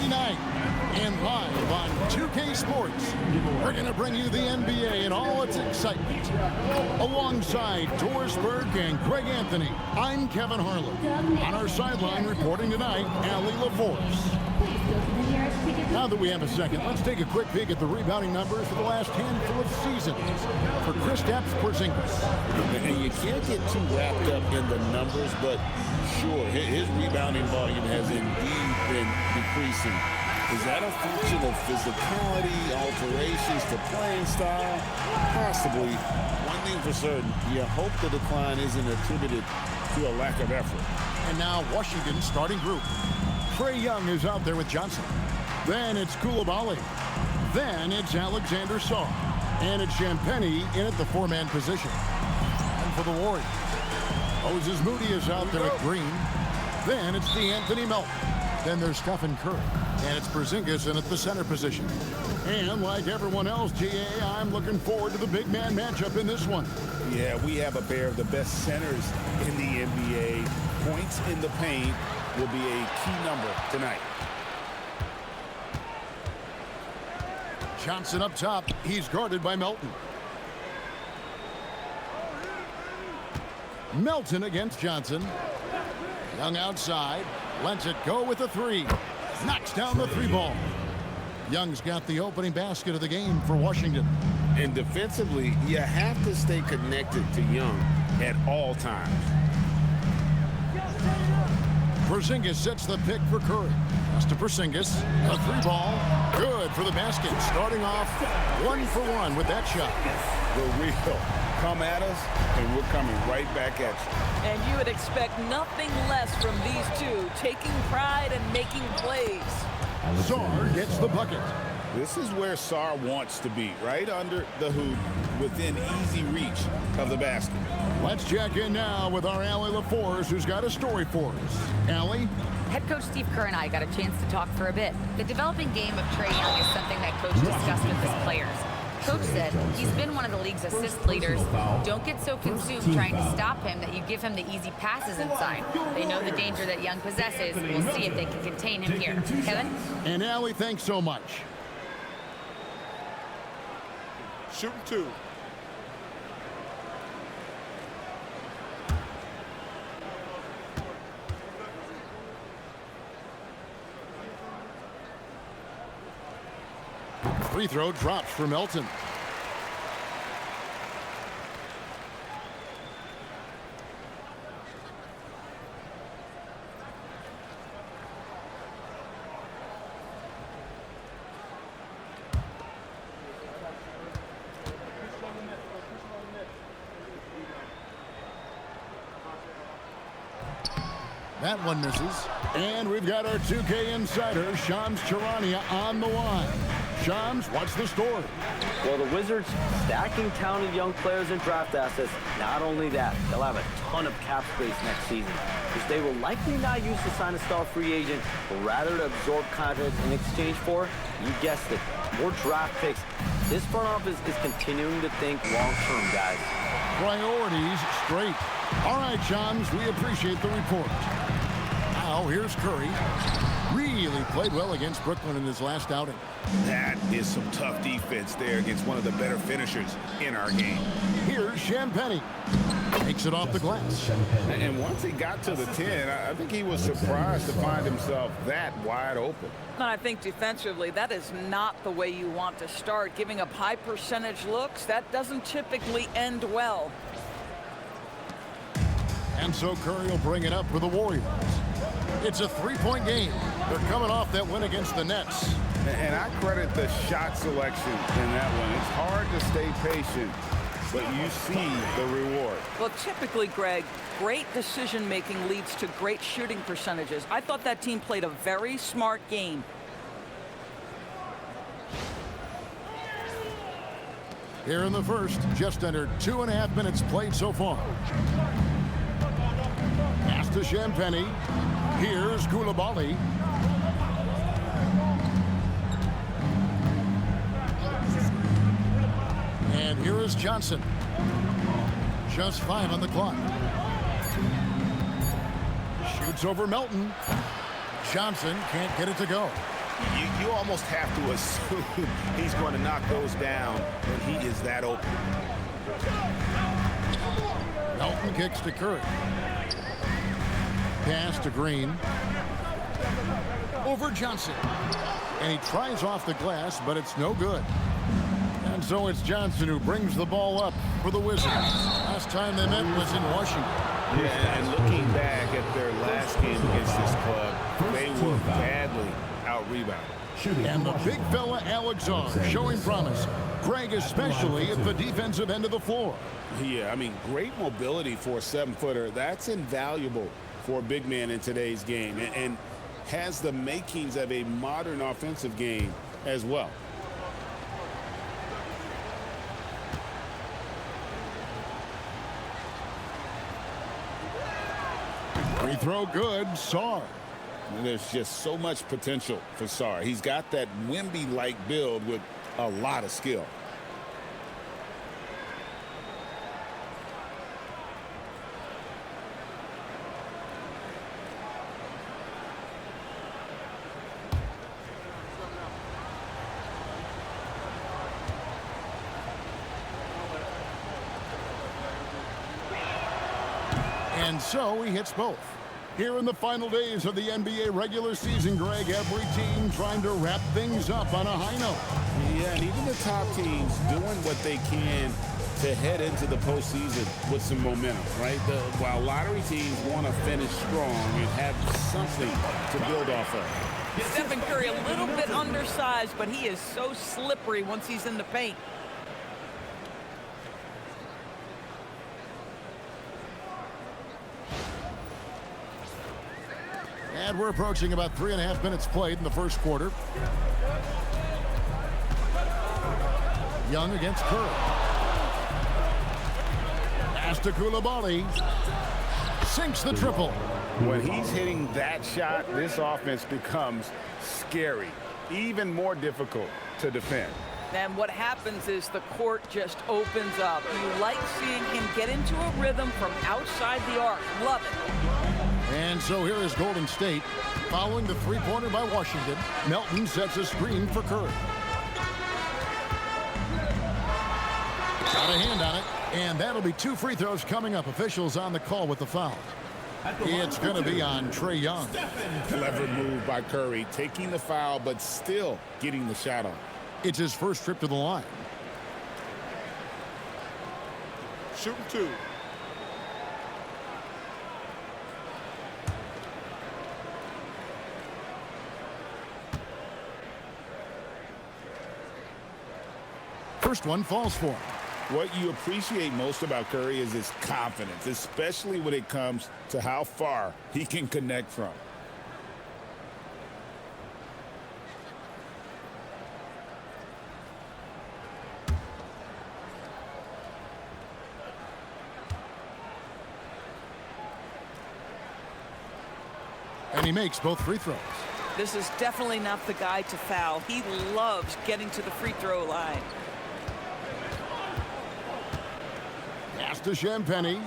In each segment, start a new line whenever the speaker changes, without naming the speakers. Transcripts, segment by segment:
Friday night and live on 2K Sports. We're going to bring you the NBA and all its excitement. Alongside Doris Burke and Greg Anthony, I'm Kevin Harlan. On our sideline reporting tonight, Allie LaForce. Now that we have a second, let's take a quick peek at the rebounding numbers for the last handful of seasons for Kristaps Porzingis.
And you can't get too wrapped up in the numbers, but sure, his rebounding volume has indeed been decreasing. Is that a function of physicality, alterations to playing style? Possibly. One thing for certain, you hope the decline isn't attributed to a lack of effort.
And now Washington's starting group. Trae Young is out there with Johnson. Then it's Koulibaly. Then it's Alexander Sarr. And it's Champagnie in at the four-man position. And for the Warriors, Moses Moody is out there with Green. Then it's Anthony Melton. Then there's STEPH and Curry. And it's Porzingis in at the center position. And like everyone else, GA, I'm looking forward to the big man matchup in this one.
Yeah, we have a pair of the best centers in the NBA. Points in the paint will be a key number tonight.
Johnson up top. He's guarded by Melton. Melton against Johnson. Young outside. Lets it go with a three. Knocks down the three ball. Young's got the opening basket of the game for Washington.
And defensively, you have to stay connected to Young at all times.
Porzingis sets the pick for Curry. Pass to Porzingis. A three ball. Good for the basket. Starting off 1-for-1 with that shot.
The real. Come at us, and we're coming right back at you.
And you would expect nothing less from these two, taking pride and making plays.
Sarr gets the bucket.
This is where Sarr wants to be, right under the hoop, within easy reach of the basket.
Let's check in now with our Allie LaForce, who's got a story for us. Allie?
Head coach Steve Kerr and I got a chance to talk for a bit. The developing game of Trae Young is something that coach discussed with his players. Coach said he's been one of the league's assist leaders. Don't get so consumed trying to stop him that you give him the easy passes inside. They know the danger that Young possesses. We'll see if they can contain him here. Kevin?
And Allie, thanks so much.
Shooting two.
Free throw drops for Melton. That one misses. And we've got our 2K insider, Shams Charania, on the line. Shams, what's the story?
Well, the Wizards stacking talented young players and draft assets. Not only that, they'll have a ton of cap space next season, which they will likely not use to sign a star free agent, but rather to absorb contracts in exchange for, you guessed it, more draft picks. This front office is continuing to think long-term, guys.
Priorities straight. All right, Shams, we appreciate the report. Now, here's Curry. Really played well against Brooklyn in his last outing.
That is some tough defense there against one of the better finishers in our game.
Here's Champagnie. Takes it off the glass.
And once he got to the 10, I think he was surprised to find himself that wide open.
And I think defensively, that is not the way you want to start. Giving up high percentage looks, that doesn't typically end well.
And so Curry will bring it up for the Warriors. It's a three-point game. They're coming off that win against the Nets.
And I credit the shot selection in that one. It's hard to stay patient, but you see the reward.
Well, typically, Greg, great decision-making leads to great shooting percentages. I thought that team played a very smart game.
Here in the first, just under 2.5 minutes played so far. Pass to Champagnie. Here's Koulibaly. And here is Johnson. Just 5 on the clock. Shoots over Melton. Johnson can't get it to go.
You almost have to assume he's going to knock those down when he is that open.
Melton kicks to Curry. Pass to Green. Over Johnson. And he tries off the glass, but it's no good. And so it's Johnson who brings the ball up for the Wizards. Last time they met was in Washington.
Yeah, and looking back at their last game against this club, they were badly out-rebounded.
And the big fella, Alex Sarr, showing promise. Greg especially at the defensive end of the floor.
Yeah, I mean, great mobility for a 7-footer. That's invaluable for a big man in today's game, and has the makings of a modern offensive game as well.
Free throw good, Sarr.
And there's just so much potential for Sarr. He's got that Wemby-like build with a lot of skill.
And so he hits both. Here in the final days of the NBA regular season, Greg, every team trying to wrap things up on a high note.
Yeah, and even the top teams doing what they can to head into the postseason with some momentum, right? While lottery teams want to finish strong and have something to build off of.
Stephen Curry a little bit undersized, but he is so slippery once he's in the paint.
And we're approaching about 3.5 minutes played in the first quarter. Young against Curry. Pass to Coulibaly. Sinks the triple.
When he's hitting that shot, this offense becomes scary, even more difficult to defend.
And what happens is the court just opens up. You like seeing him get into a rhythm from outside the arc. Love it.
And so here is Golden State. Following the three-pointer by Washington, Melton sets a screen for Curry. Got a hand on it, and that'll be 2 free throws coming up. Officials on the call with the foul. It's going to be on Trae Young.
Clever move by Curry, taking the foul, but still getting the shot on.
It's his first trip to the line.
Shooting 2.
First one falls for him.
What you appreciate most about Curry is his confidence, especially when it comes to how far he can connect from.
And he makes both free throws.
This is definitely not the guy to foul. He loves getting to the free throw line.
Pass to Champagnie.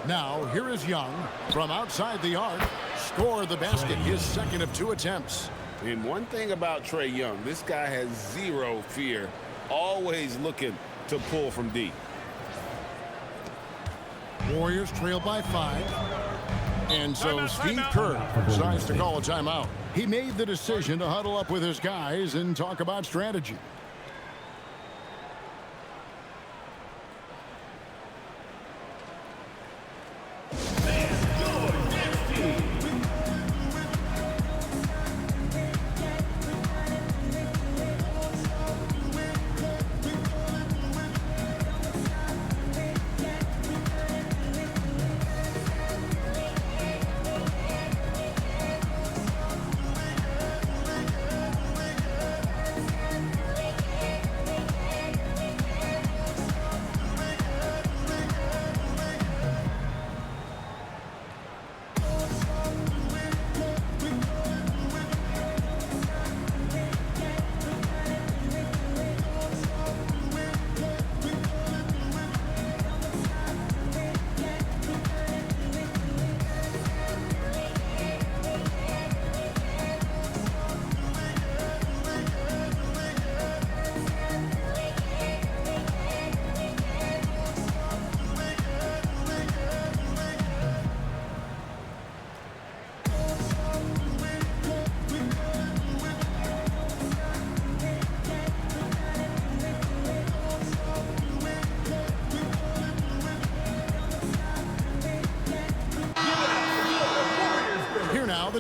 Now, here is Young from outside the arc. Score the basket, his second of 2 attempts.
And one thing about Trae Young, this guy has zero fear, always looking to pull from deep.
Warriors trail by 5. And so Steve Kerr decides to call a timeout. He made the decision to huddle up with his guys and talk about strategy.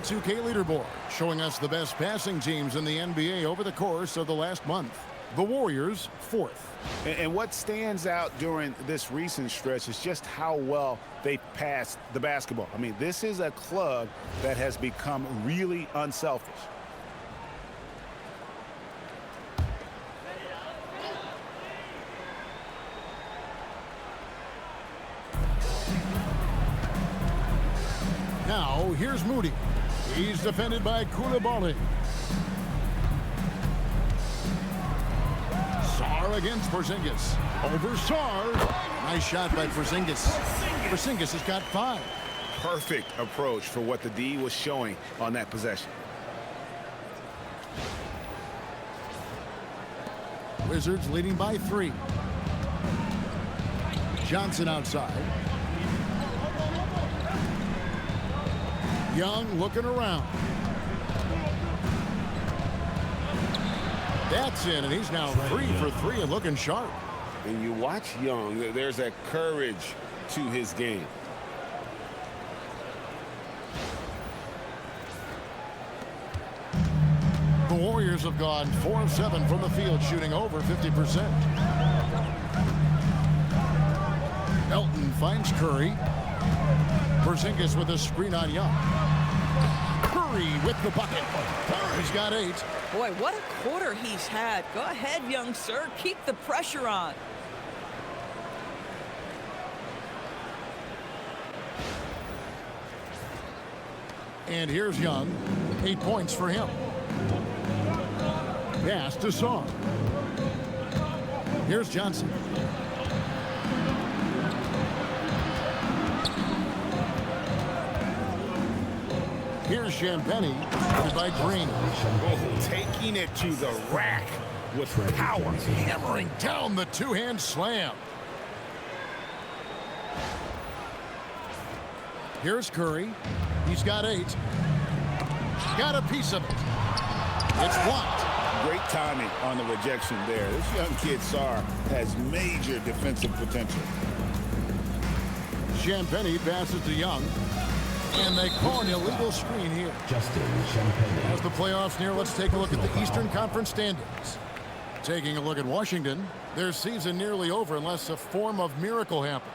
2K leaderboard, showing us the best passing teams in the NBA over the course of the last month. The Warriors, 4th.
And what stands out during this recent stretch is just how well they passed the basketball. I mean, this is a club that has become really unselfish.
Now, here's Moody. He's defended by Koulibaly. Sarr against Porzingis. Over Sarr. Nice shot by Porzingis. Porzingis has got 5.
Perfect approach for what the D was showing on that possession.
Wizards leading by 3. Johnson outside. Young looking around. That's in, and he's now 3 for 3 and looking sharp.
And you watch Young, there's that courage to his game.
The Warriors have gone 4 of 7 from the field, shooting over 50%. Elton finds Curry. Porzingis with a screen on Young. Curry with the bucket. He's got 8.
Boy, what a quarter he's had. Go ahead, young sir. Keep the pressure on.
And here's Young. 8 points for him. Pass to Sarr. Here's Johnson. Here's Champagnie, by Green.
Oh, taking it to the rack with power.
Hammering down the two-hand slam. Here's Curry. He's got 8. Got a piece of it. It's blocked.
Great timing on the rejection there. This young kid, Sarr, has major defensive potential.
Champagnie passes to Young. And they call an illegal screen here. As the playoffs near, let's take a look at the Eastern Conference standings. Taking a look at Washington, their season nearly over unless a form of miracle happens.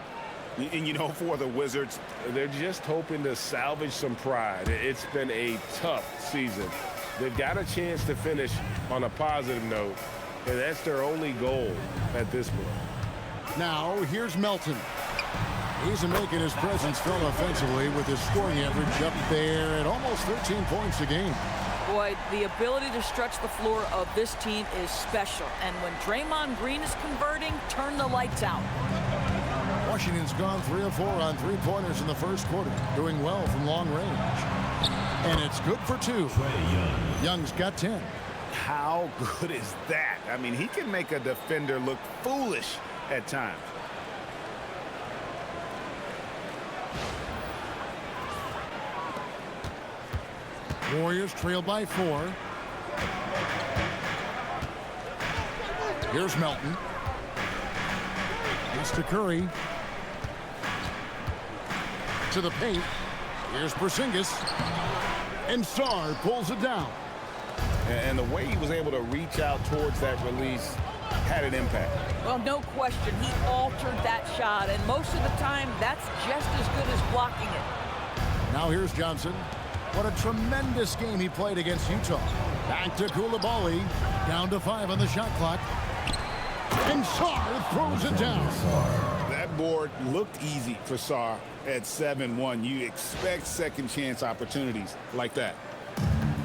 And you know, for the Wizards, they're just hoping to salvage some pride. It's been a tough season. They've got a chance to finish on a positive note, and that's their only goal at this point.
Now, here's Melton. He's making his presence felt offensively with his scoring average up there at almost 13 points a game.
Boy, the ability to stretch the floor of this team is special. And when Draymond Green is converting, turn the lights out.
Washington's gone 3 of 4 on 3-pointers in the first quarter, doing well from long range. And it's good for 2. Young's got 10.
How good is that? I mean, he can make a defender look foolish at times.
Warriors trail by 4. Here's Melton. It's to Curry. To the paint. Here's Porzingis. And Sarr pulls it down.
And the way he was able to reach out towards that release had an impact.
Well, no question. He altered that shot, and most of the time, that's just as good as blocking it.
Now here's Johnson. What a tremendous game he played against Utah. Back to Koulibaly. Down to 5 on the shot clock. And Sarr throws it down.
That board looked easy for Sarr at 7-1. You expect second chance opportunities like that.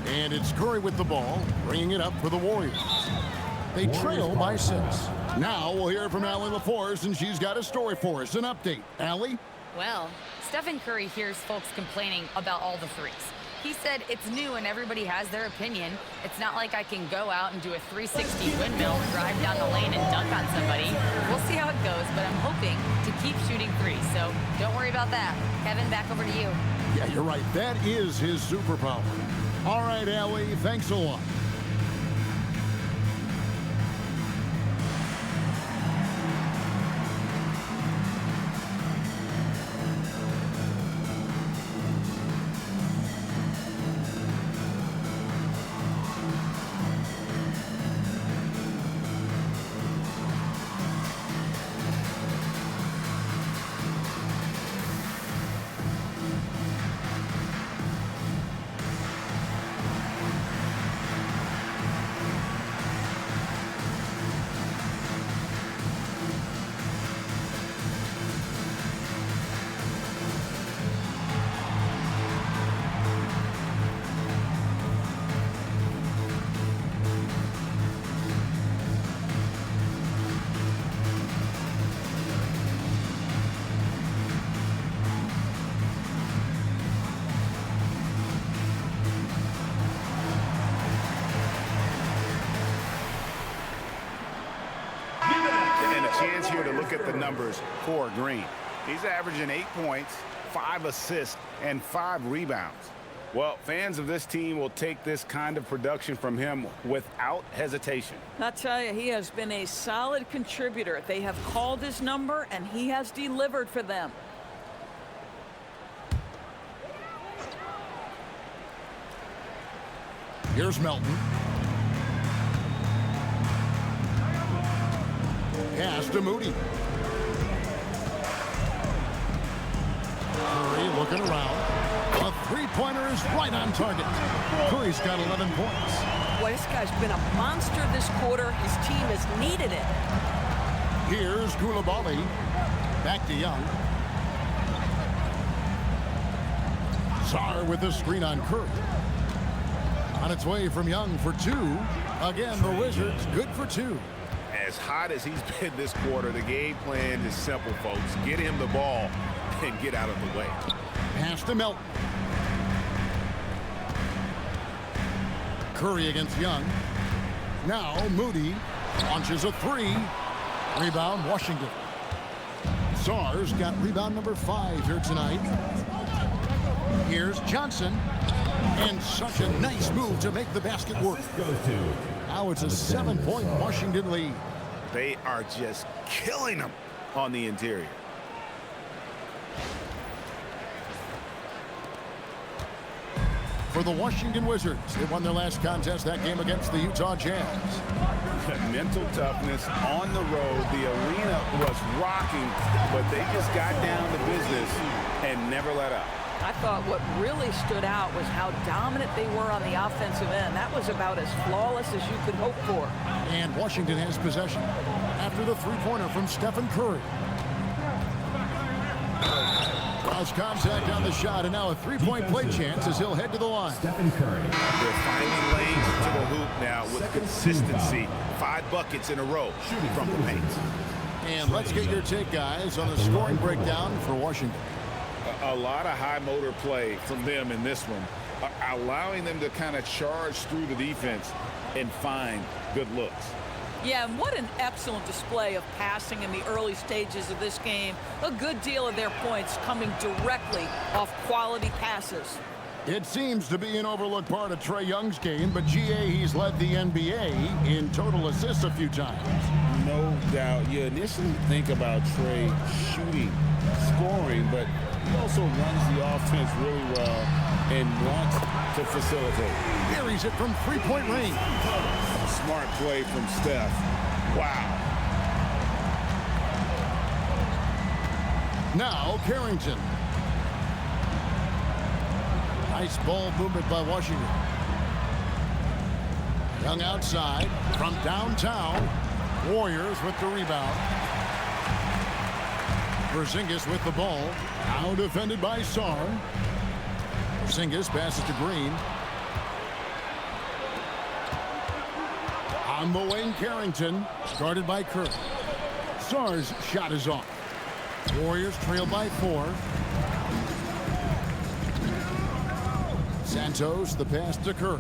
And it's Curry with the ball, bringing it up for the Warriors. They trail by 6. Now we'll hear from Allie LaForce, and she's got a story for us. An update. Allie?
Well, Stephen Curry hears folks complaining about all the threes. He said it's new and everybody has their opinion. It's not like I can go out and do a 360 windmill, drive down the lane, and dunk on somebody. We'll see how it goes, but I'm hoping to keep shooting threes, so don't worry about that. Kevin, back over to you.
Yeah, you're right. That is his superpower. All right, Allie, thanks a lot.
chance here to look at the numbers for Green. He's averaging 8 points, 5 assists, and 5 rebounds. Well, fans of this team will take this kind of production from him without hesitation.
I'll tell you, he has been a solid contributor. They have called his number, and he has delivered for them.
Here's Melton. Pass to Moody. Curry looking around. A three-pointer is right on target. Curry's got 11 points.
Boy, this guy's been a monster this quarter. His team has needed it.
Here's Koulibaly. Back to Young. Sarr with the screen on Curry. On its way from Young for 2. Again, the Wizards good for 2.
As hot as he's been this quarter, the game plan is simple, folks. Get him the ball and get out of the way.
Pass to Melton. Curry against Young. Now Moody launches a 3. Rebound Washington. Sarr's got rebound number 5 here tonight. Here's Johnson. And such a nice move to make the basket work. Now it's a 7-point Washington lead.
They are just killing them on the interior.
For the Washington Wizards, they won their last contest, that game against the Utah Jazz.
Mental toughness on the road. The arena was rocking, but they just got down to business and never let up.
I thought what really stood out was how dominant they were on the offensive end. That was about as flawless as you could hope for.
And Washington has possession after the three-pointer from Stephen Curry. Cross contact on the shot, and now a three-point play chance as he'll head to the line.
Stephen Curry.
They're finding lanes to the hoop now with consistency. 5 buckets in a row from the paint.
And let's get your take, guys, on the scoring breakdown for Washington.
A lot of high motor play from them in this one, allowing them to kind of charge through the defense and find good looks.
Yeah, and what an excellent display of passing in the early stages of this game. A good deal of their points coming directly off quality passes.
It seems to be an overlooked part of Trae Young's game, but GA, he's led the NBA in total assists a few times.
No doubt. You initially think about Trae shooting, scoring, but he also runs the offense really well and wants to facilitate.
Carries it from three-point range.
Smart play from Steph. Wow.
Now Carrington. Nice ball movement by Washington. Young outside from downtown. Warriors with the rebound. Porzingis with the ball. Now defended by Sarr. Porzingis passes to Green. On the wing, Carrington, guarded by Curry. Sarr's shot is off. Warriors trail by 4. Santos, the pass to Curry.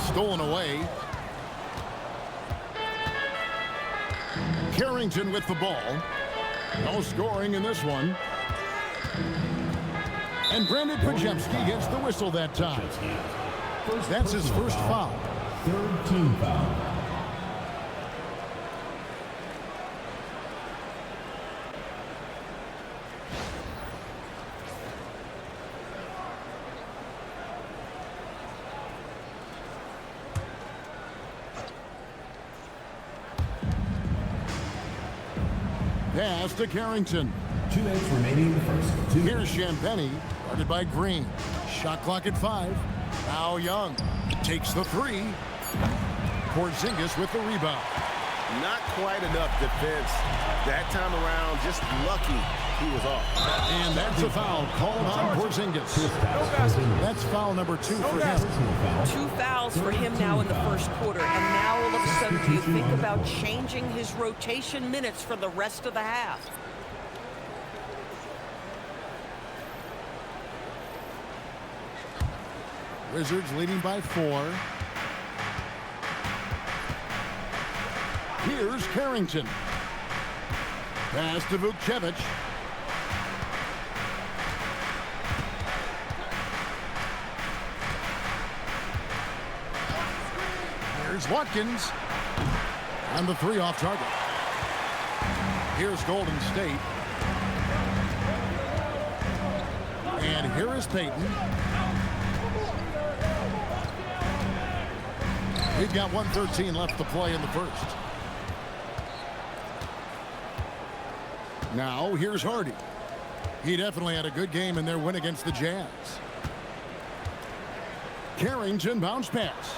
Stolen away. Carrington with the ball. No scoring in this one. And Brandon Podziemski gets the whistle that time. That's his first foul.
Third team foul.
Pass to Carrington.
2 minutes remaining in the first.
Here's Champagnie, guarded by Green. Shot clock at 5. Now Young takes the 3. Porzingis with the rebound.
Not quite enough defense that time around. Just lucky he was off.
And that's a foul called on Porzingis. That's foul number 2 for him.
2 fouls for him now in the first quarter. And now all of a sudden you think about changing his rotation minutes for the rest of the half.
Wizards leading by 4. Here's Carrington. Pass to Vukcevic. Here's Watkins. And the 3 off target. Here's Golden State. And here is Payton. We've got 1:13 left to play in the first. Now, here's Hardy. He definitely had a good game in their win against the Jazz. Carrington bounce pass.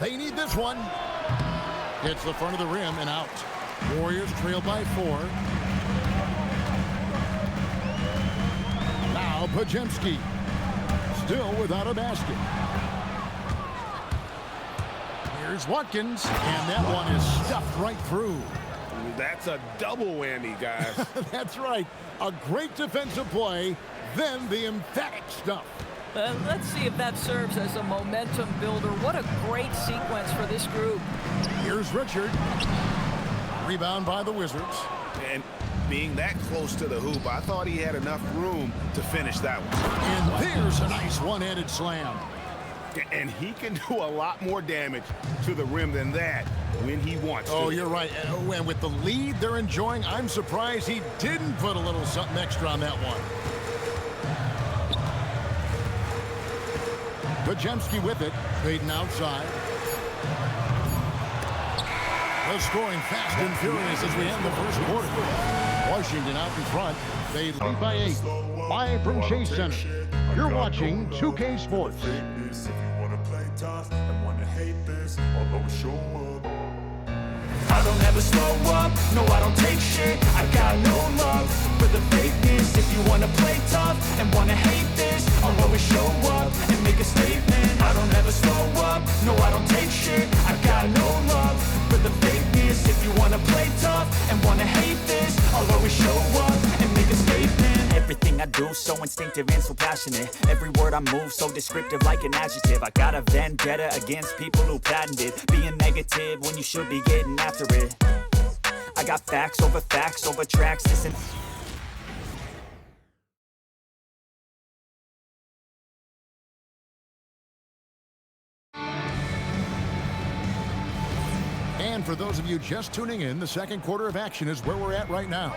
They need this one. Hits the front of the rim and out. Warriors trail by 4. Now Porzingis. Still without a basket. Here's Watkins, and that one is stuffed right through.
That's a double whammy, guys.
That's right. A great defensive play, then the emphatic stuff.
Let's see if that serves as a momentum builder. What a great sequence for this group.
Here's Richard. Rebound by the Wizards.
And being that close to the hoop, I thought he had enough room to finish that one.
And there's a nice one-handed slam.
And he can do a lot more damage to the rim than that when he wants to.
Oh, you're right. And with the lead they're enjoying, I'm surprised he didn't put a little something extra on that one. Porzingis with it. Payton outside. The scoring fast and furious as we end the first quarter. Washington out in front. They lead by 8. Live from Chase Center. You're watching 2K Sports.
If you wanna play tough and wanna hate this, I'll always show up. I don't ever slow up, no I don't take shit. I got no love for the fakeness. If you wanna play tough and wanna hate this, I'll always show up and make a statement. I don't ever slow up, no I don't take shit. I got no love for the fakeness. If you wanna play tough and wanna hate this, I'll always show up and make a statement.
Everything I do so instinctive and so passionate. Every word I move so descriptive like an adjective. I got a vendetta against people who patented being negative when you should be getting after it. I got facts over tracks. Listen.
And for those of you just tuning in, the second quarter of action is where we're at right now.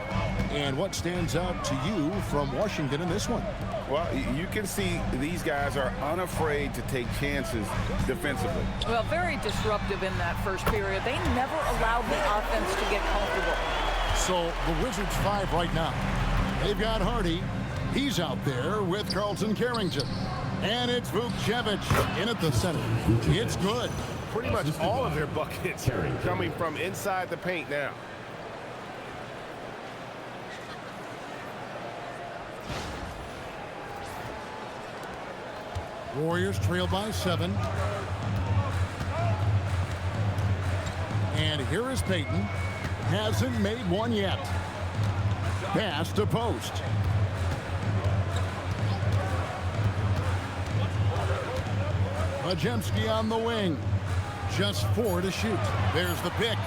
And what stands out to you from Washington in this one?
Well, you can see these guys are unafraid to take chances defensively.
Well, very disruptive in that first period. They never allowed the offense to get comfortable.
So the Wizards 5 right now. They've got Hardy. He's out there with Carlton Carrington. And it's Vukcevic in at the center. It's good.
Pretty much all of their buckets coming from inside the paint now.
Warriors trail by 7. And here is Payton. Hasn't made one yet. Pass to Post. Porzingis on the wing. Just 4 to shoot. There's the pick.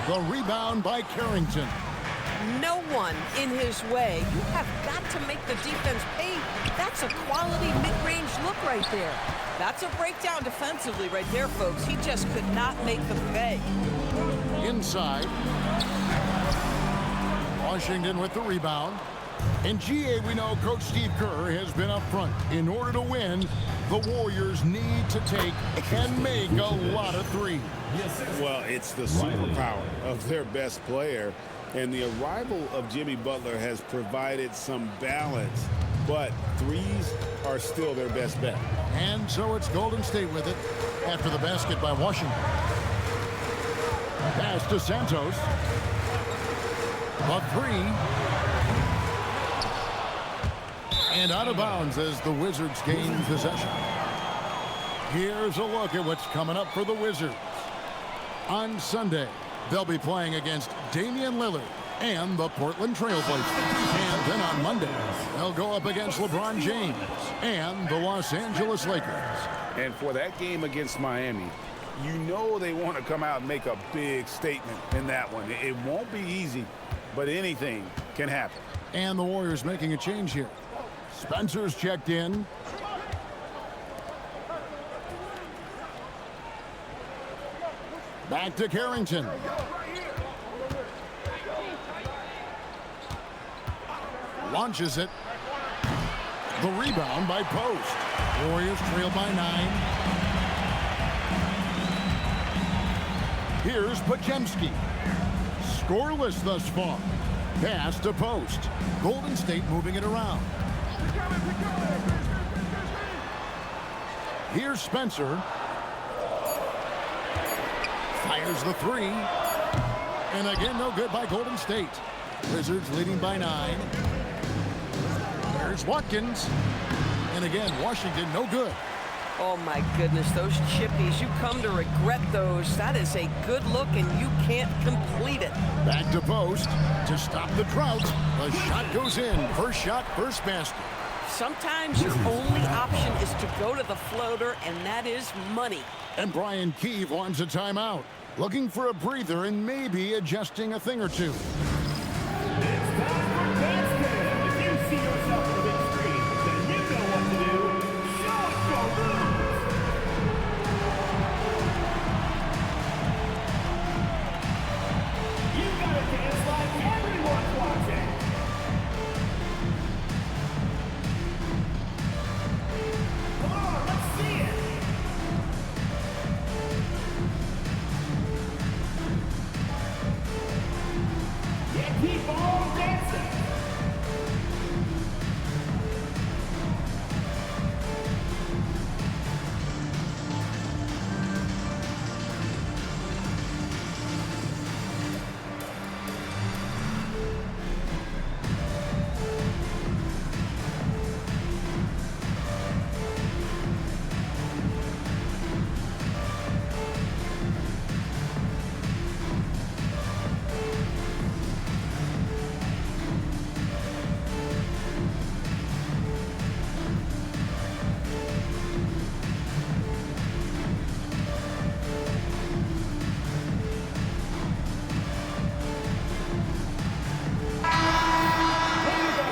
The rebound by Carrington.
No one in his way. You have got to make the defense pay. That's a quality mid-range look right there. That's a breakdown defensively right there, folks. He just could not make them pay.
Inside. Washington with the rebound. In GA, we know Coach Steve Kerr has been up front. In order to win, the Warriors need to take and make a lot of threes.
Well, it's the superpower of their best player. And the arrival of Jimmy Butler has provided some balance. But threes are still their best bet.
And so it's Golden State with it after the basket by Washington. Pass to Santos. A 3. And out of bounds as the Wizards gain possession. Here's a look at what's coming up for the Wizards. On Sunday, they'll be playing against Damian Lillard and the Portland Trail Blazers. And then on Monday, they'll go up against LeBron James and the Los Angeles Lakers.
And for that game against Miami, you know they want to come out and make a big statement in that one. It won't be easy, but anything can happen.
And the Warriors making a change here. Spencer's checked in. Back to Carrington. Launches it. The rebound by Post. Warriors trail by 9. Here's Porzingis. Scoreless thus far. Pass to Post. Golden State moving it around. Here's Spencer. Fires the 3. And again, no good by Golden State. Wizards leading by 9. There's Watkins. And again, Washington, no good.
Oh, my goodness, those chippies, you come to regret those. That is a good look, and you can't complete it.
Back to Post to stop the drought. The shot goes in. First shot, first basket.
Sometimes your only option is to go to the floater, and that is money.
And Brian Keefe wants a timeout. Looking for a breather and maybe adjusting a thing or two.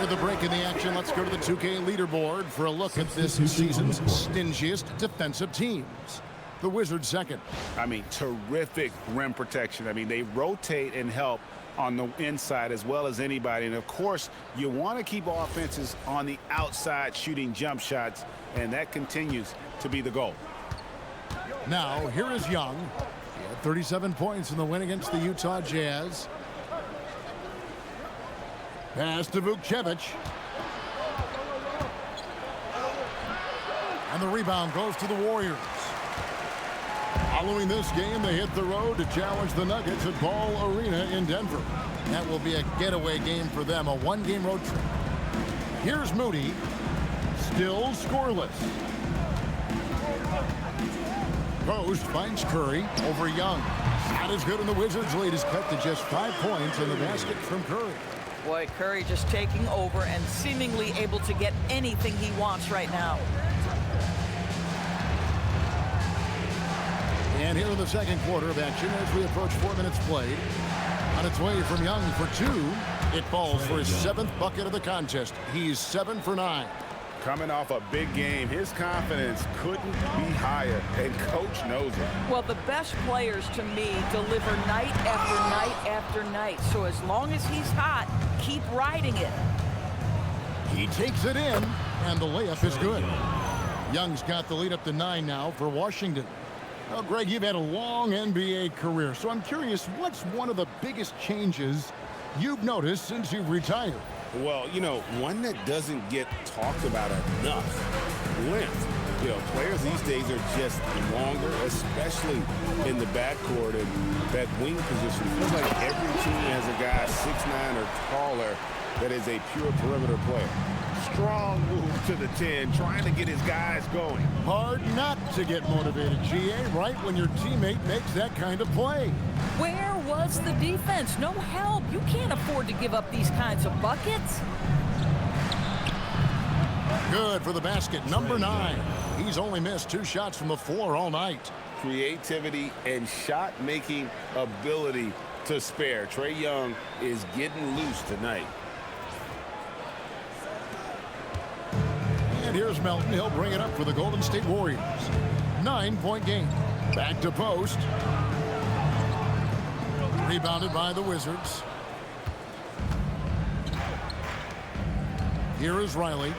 The break in the action. Let's go to the 2K leaderboard for a look at this season's stingiest defensive teams. The Wizards second.
I mean, terrific rim protection. I mean, they rotate and help on the inside as well as anybody. And, of course, you want to keep offenses on the outside shooting jump shots, and that continues to be the goal.
Now, here is Young. He had 37 points in the win against the Utah Jazz. Pass to Vukcevic. And the rebound goes to the Warriors. Following this game, they hit the road to challenge the Nuggets at Ball Arena in Denver. That will be a getaway game for them, a one-game road trip. Here's Moody. Still scoreless. Post finds Curry over Young. Not as good, and the Wizards' lead is cut to just 5 points in the basket from Curry.
Boy, Curry just taking over and seemingly able to get anything he wants right now.
And here in the second quarter of action as we approach 4 minutes played. On its way from Young for 2. It falls for his 7th bucket of the contest. He's 7 for 9.
Coming off a big game, his confidence couldn't be higher, and Coach knows it.
Well, the best players, to me, deliver night after night after night. So as long as he's hot, keep riding it.
He takes it in, and the layup is good. Young's got the lead up to 9 now for Washington. Well, Greg, you've had a long NBA career, so I'm curious, what's one of the biggest changes you've noticed since you've retired?
Well, you know, one that doesn't get talked about enough, length. You know, players these days are just longer, especially in the backcourt, and that wing position. It feels like every team has a guy 6'9" or taller that is a pure perimeter player. Strong move to the 10, trying to get his guys going.
Hard not to get motivated, GA, right when your teammate makes that kind of play.
Where was the defense? No help. You can't afford to give up these kinds of buckets.
Good for the basket, number 9. He's only missed 2 shots from the floor all night.
Creativity and shot-making ability to spare. Trae Young is getting loose tonight.
And here's Melton. He'll bring it up for the Golden State Warriors. 9-point game. Back to post. Rebounded by the Wizards. Here is Riley.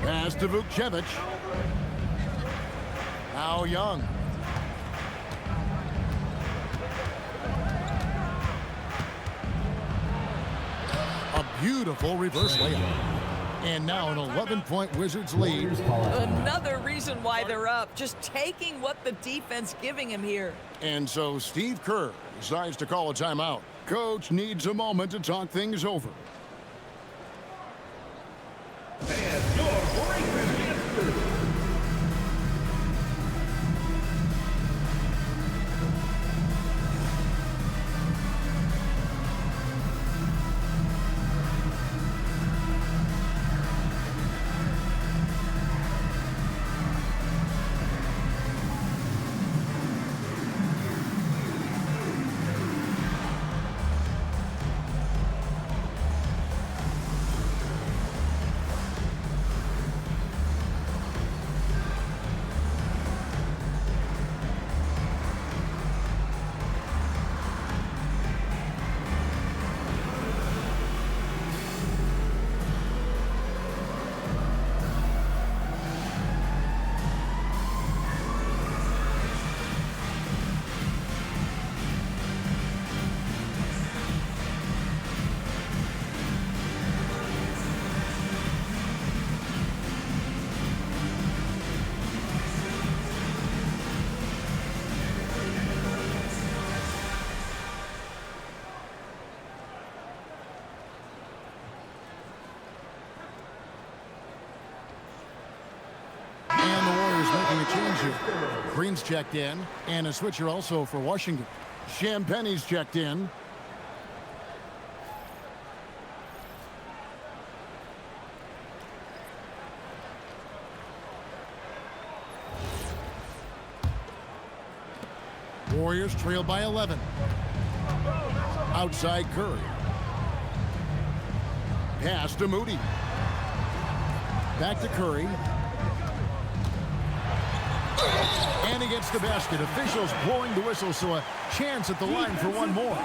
Pass to Vukcevic. Now Young. A beautiful reverse layup. And now an 11-point Wizards lead.
Another reason why they're up. Just taking what the defense giving him here.
And so Steve Kerr decides to call a timeout. Coach needs a moment to talk things over.
And your breakfast answer.
Green's checked in, and a switcher also for Washington. Champagne's checked in. Warriors trail by 11. Outside Curry. Pass to Moody. Back to Curry. And he gets the basket. Officials blowing the whistle, so a chance at the line for one more.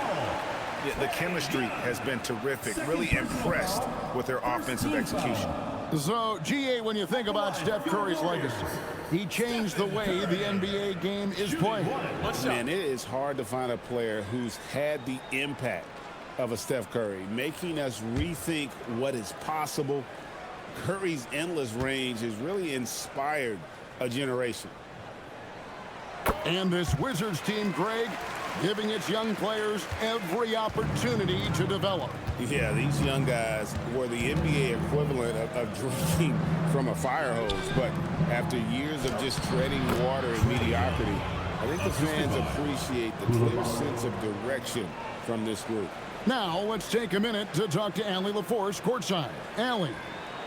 Yeah, the chemistry has been terrific. Really impressed with their offensive execution.
So, GA, when you think about Steph Curry's legacy, he changed the way the NBA game is played.
Man, it is hard to find a player who's had the impact of a Steph Curry, making us rethink what is possible. Curry's endless range has really inspired a generation.
And this Wizards team, Greg, giving its young players every opportunity to develop.
Yeah, these young guys were the NBA equivalent of drinking from a fire hose. But after years of just treading water and mediocrity, I think the fans appreciate the clear sense of direction from this group.
Now, let's take a minute to talk to Allie LaForce courtside. Allie.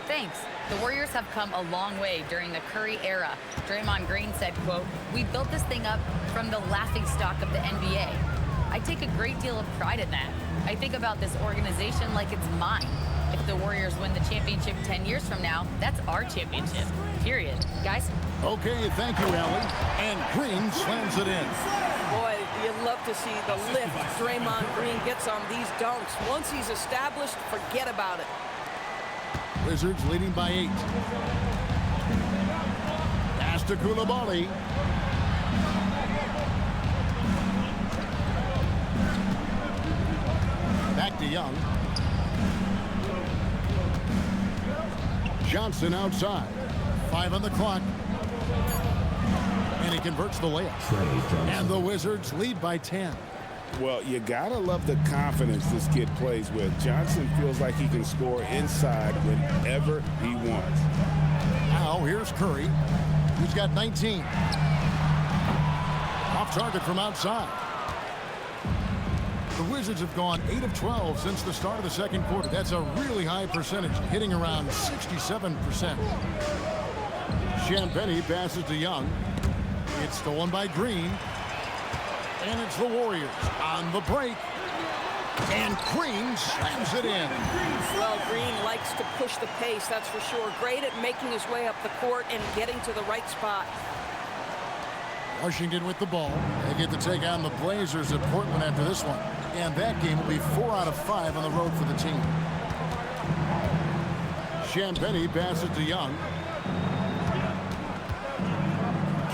Thanks. The Warriors have come a long way during the Curry era. Draymond Green said, quote, "We built this thing up from the laughingstock of the NBA." I take a great deal of pride in that. I think about this organization like it's mine. If the Warriors win the championship 10 years from now, that's our championship, period. Guys?
Okay, thank you, Allie. And Green slams it in.
Boy, you'd love to see the lift Draymond Green gets on these dunks. Once he's established, forget about it.
Wizards leading by 8. Pass to Koulibaly. Back to Young. Johnson outside. 5 on the clock. And he converts the layup. And the Wizards lead by 10.
Well, you gotta love the confidence this kid plays with. Johnson feels like he can score inside whenever he wants.
Now here's Curry. He's got 19. Off target from outside. The Wizards have gone 8 of 12 since the start of the second quarter. That's a really high percentage, hitting around 67%. Champagnie passes to Young. It's stolen by Green. And it's the Warriors on the break. And Green slams it in.
Well, Green likes to push the pace, that's for sure. Great at making his way up the court and getting to the right spot.
Washington with the ball. They get to take on the Blazers at Portland after this one. And that game will be 4 out of 5 on the road for the team. Champagnie passes to Young.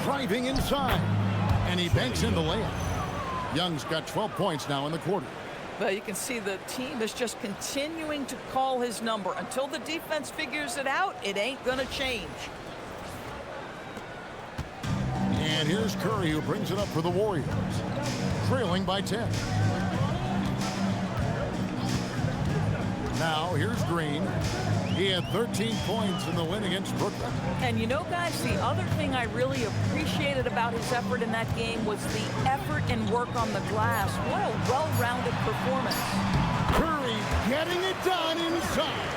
Driving inside. And he banks in the layup. Young's got 12 points now in the quarter.
Well, you can see the team is just continuing to call his number. Until the defense figures it out, it ain't going to change.
And here's Curry, who brings it up for the Warriors. Trailing by 10. Now, here's Green. He had 13 points in the win against Brooklyn.
And you know, guys, the other thing I really appreciated about his effort in that game was the effort and work on the glass. What a well-rounded performance.
Curry getting it done inside.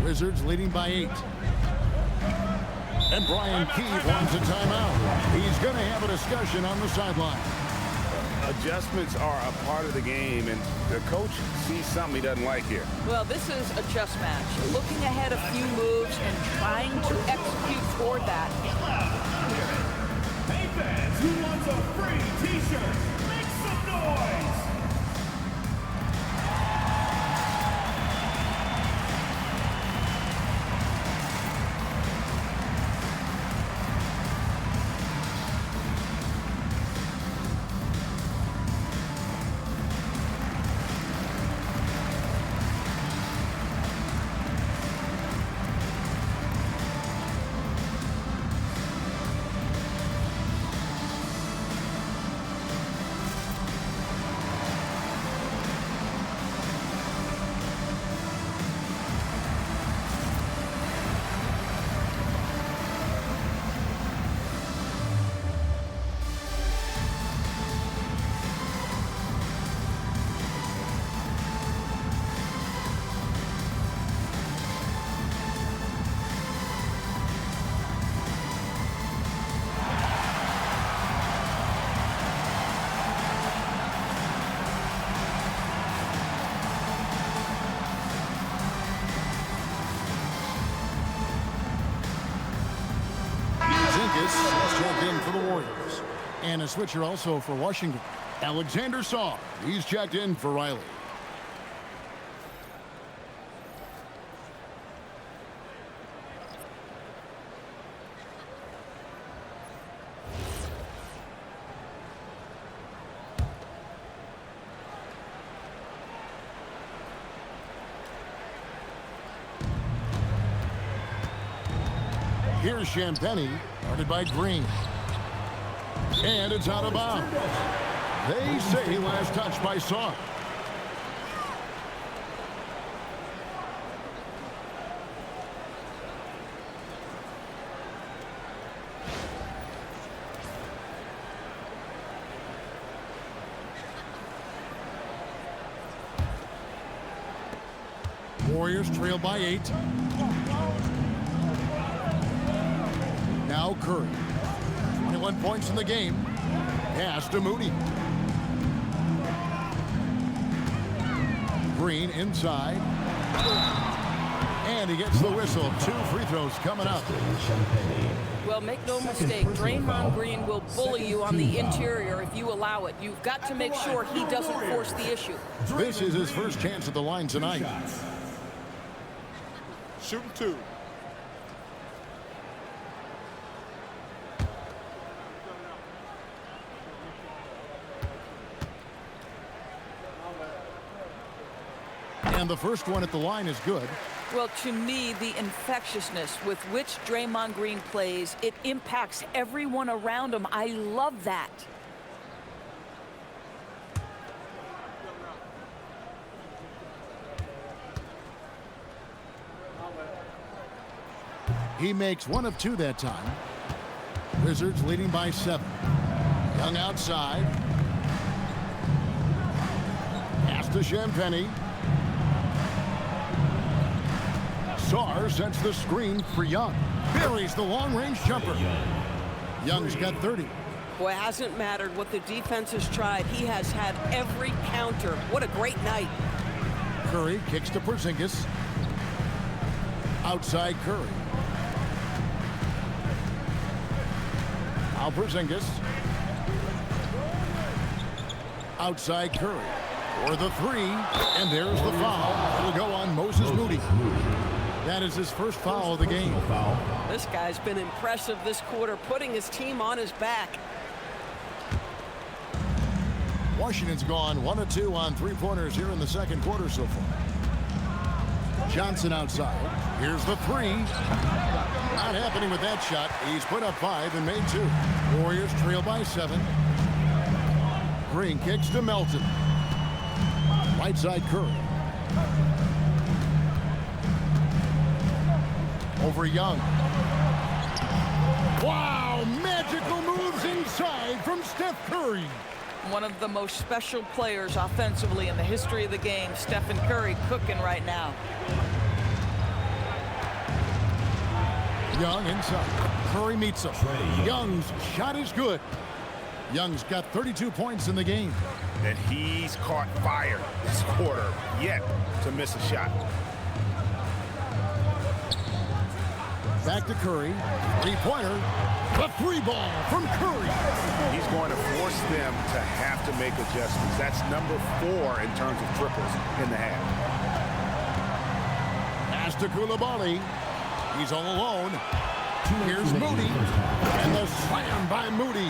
Wizards leading by 8. And Brian Keefe wants a timeout. He's going to have a discussion on the sideline.
Adjustments are a part of the game, and the coach sees something he doesn't like here.
Well, this is a chess match. Looking ahead a few moves and trying to execute toward that.
Hey fans, who wants a free t-shirt? Make some noise!
Checked in for the Warriors. And a switcher also for Washington. Alexander Sarr. He's checked in for Riley. Here's Champagnie, guarded by Green. And it's out of bounds. They say last touch by Sarr. Warriors trail by 8. Now Curry. 21 points in the game. Pass to Moody. Green inside. And he gets the whistle. 2 free throws coming up.
Well, make no mistake, Draymond Green will bully you on the interior if you allow it. You've got to make sure he doesn't force the issue.
This is his first chance at the line tonight.
Shooting 2.
And the first one at the line is good.
Well, to me, the infectiousness with which Draymond Green plays, it impacts everyone around him. I love that.
He makes 1 of 2 that time. Wizards leading by 7. Young outside. Pass to Champagnie. Sarr sets the screen for Young. Buries the long-range jumper. Young's got 30.
Boy, it hasn't mattered what the defense has tried. He has had every counter. What a great night.
Curry kicks to Porzingis. Outside Curry. Now Porzingis. Outside Curry. For the 3. And there's the foul. It'll go on Moses Moody. That is his first foul of the game.
This guy's been impressive this quarter, putting his team on his back.
Washington's gone 1 of 2 on 3-pointers here in the second quarter so far. Johnson outside. Here's the 3. Not happening with that shot. He's put up 5 and made 2. Warriors trail by 7. Green kicks to Melton. Right side Curry. Over Young. Wow, magical moves inside from Steph Curry.
One of the most special players offensively in the history of the game. Stephen Curry cooking right now.
Young inside. Curry meets him. Young's shot is good. Young's got 32 points in the game.
And he's caught fire this quarter, yet to miss a shot.
Back to Curry. 3-pointer. The 3 ball from Curry.
He's going to force them to have to make adjustments. That's number 4 in terms of triples in the half.
Pass to Coulibaly. He's all alone. Here's Moody. And the slam by Moody.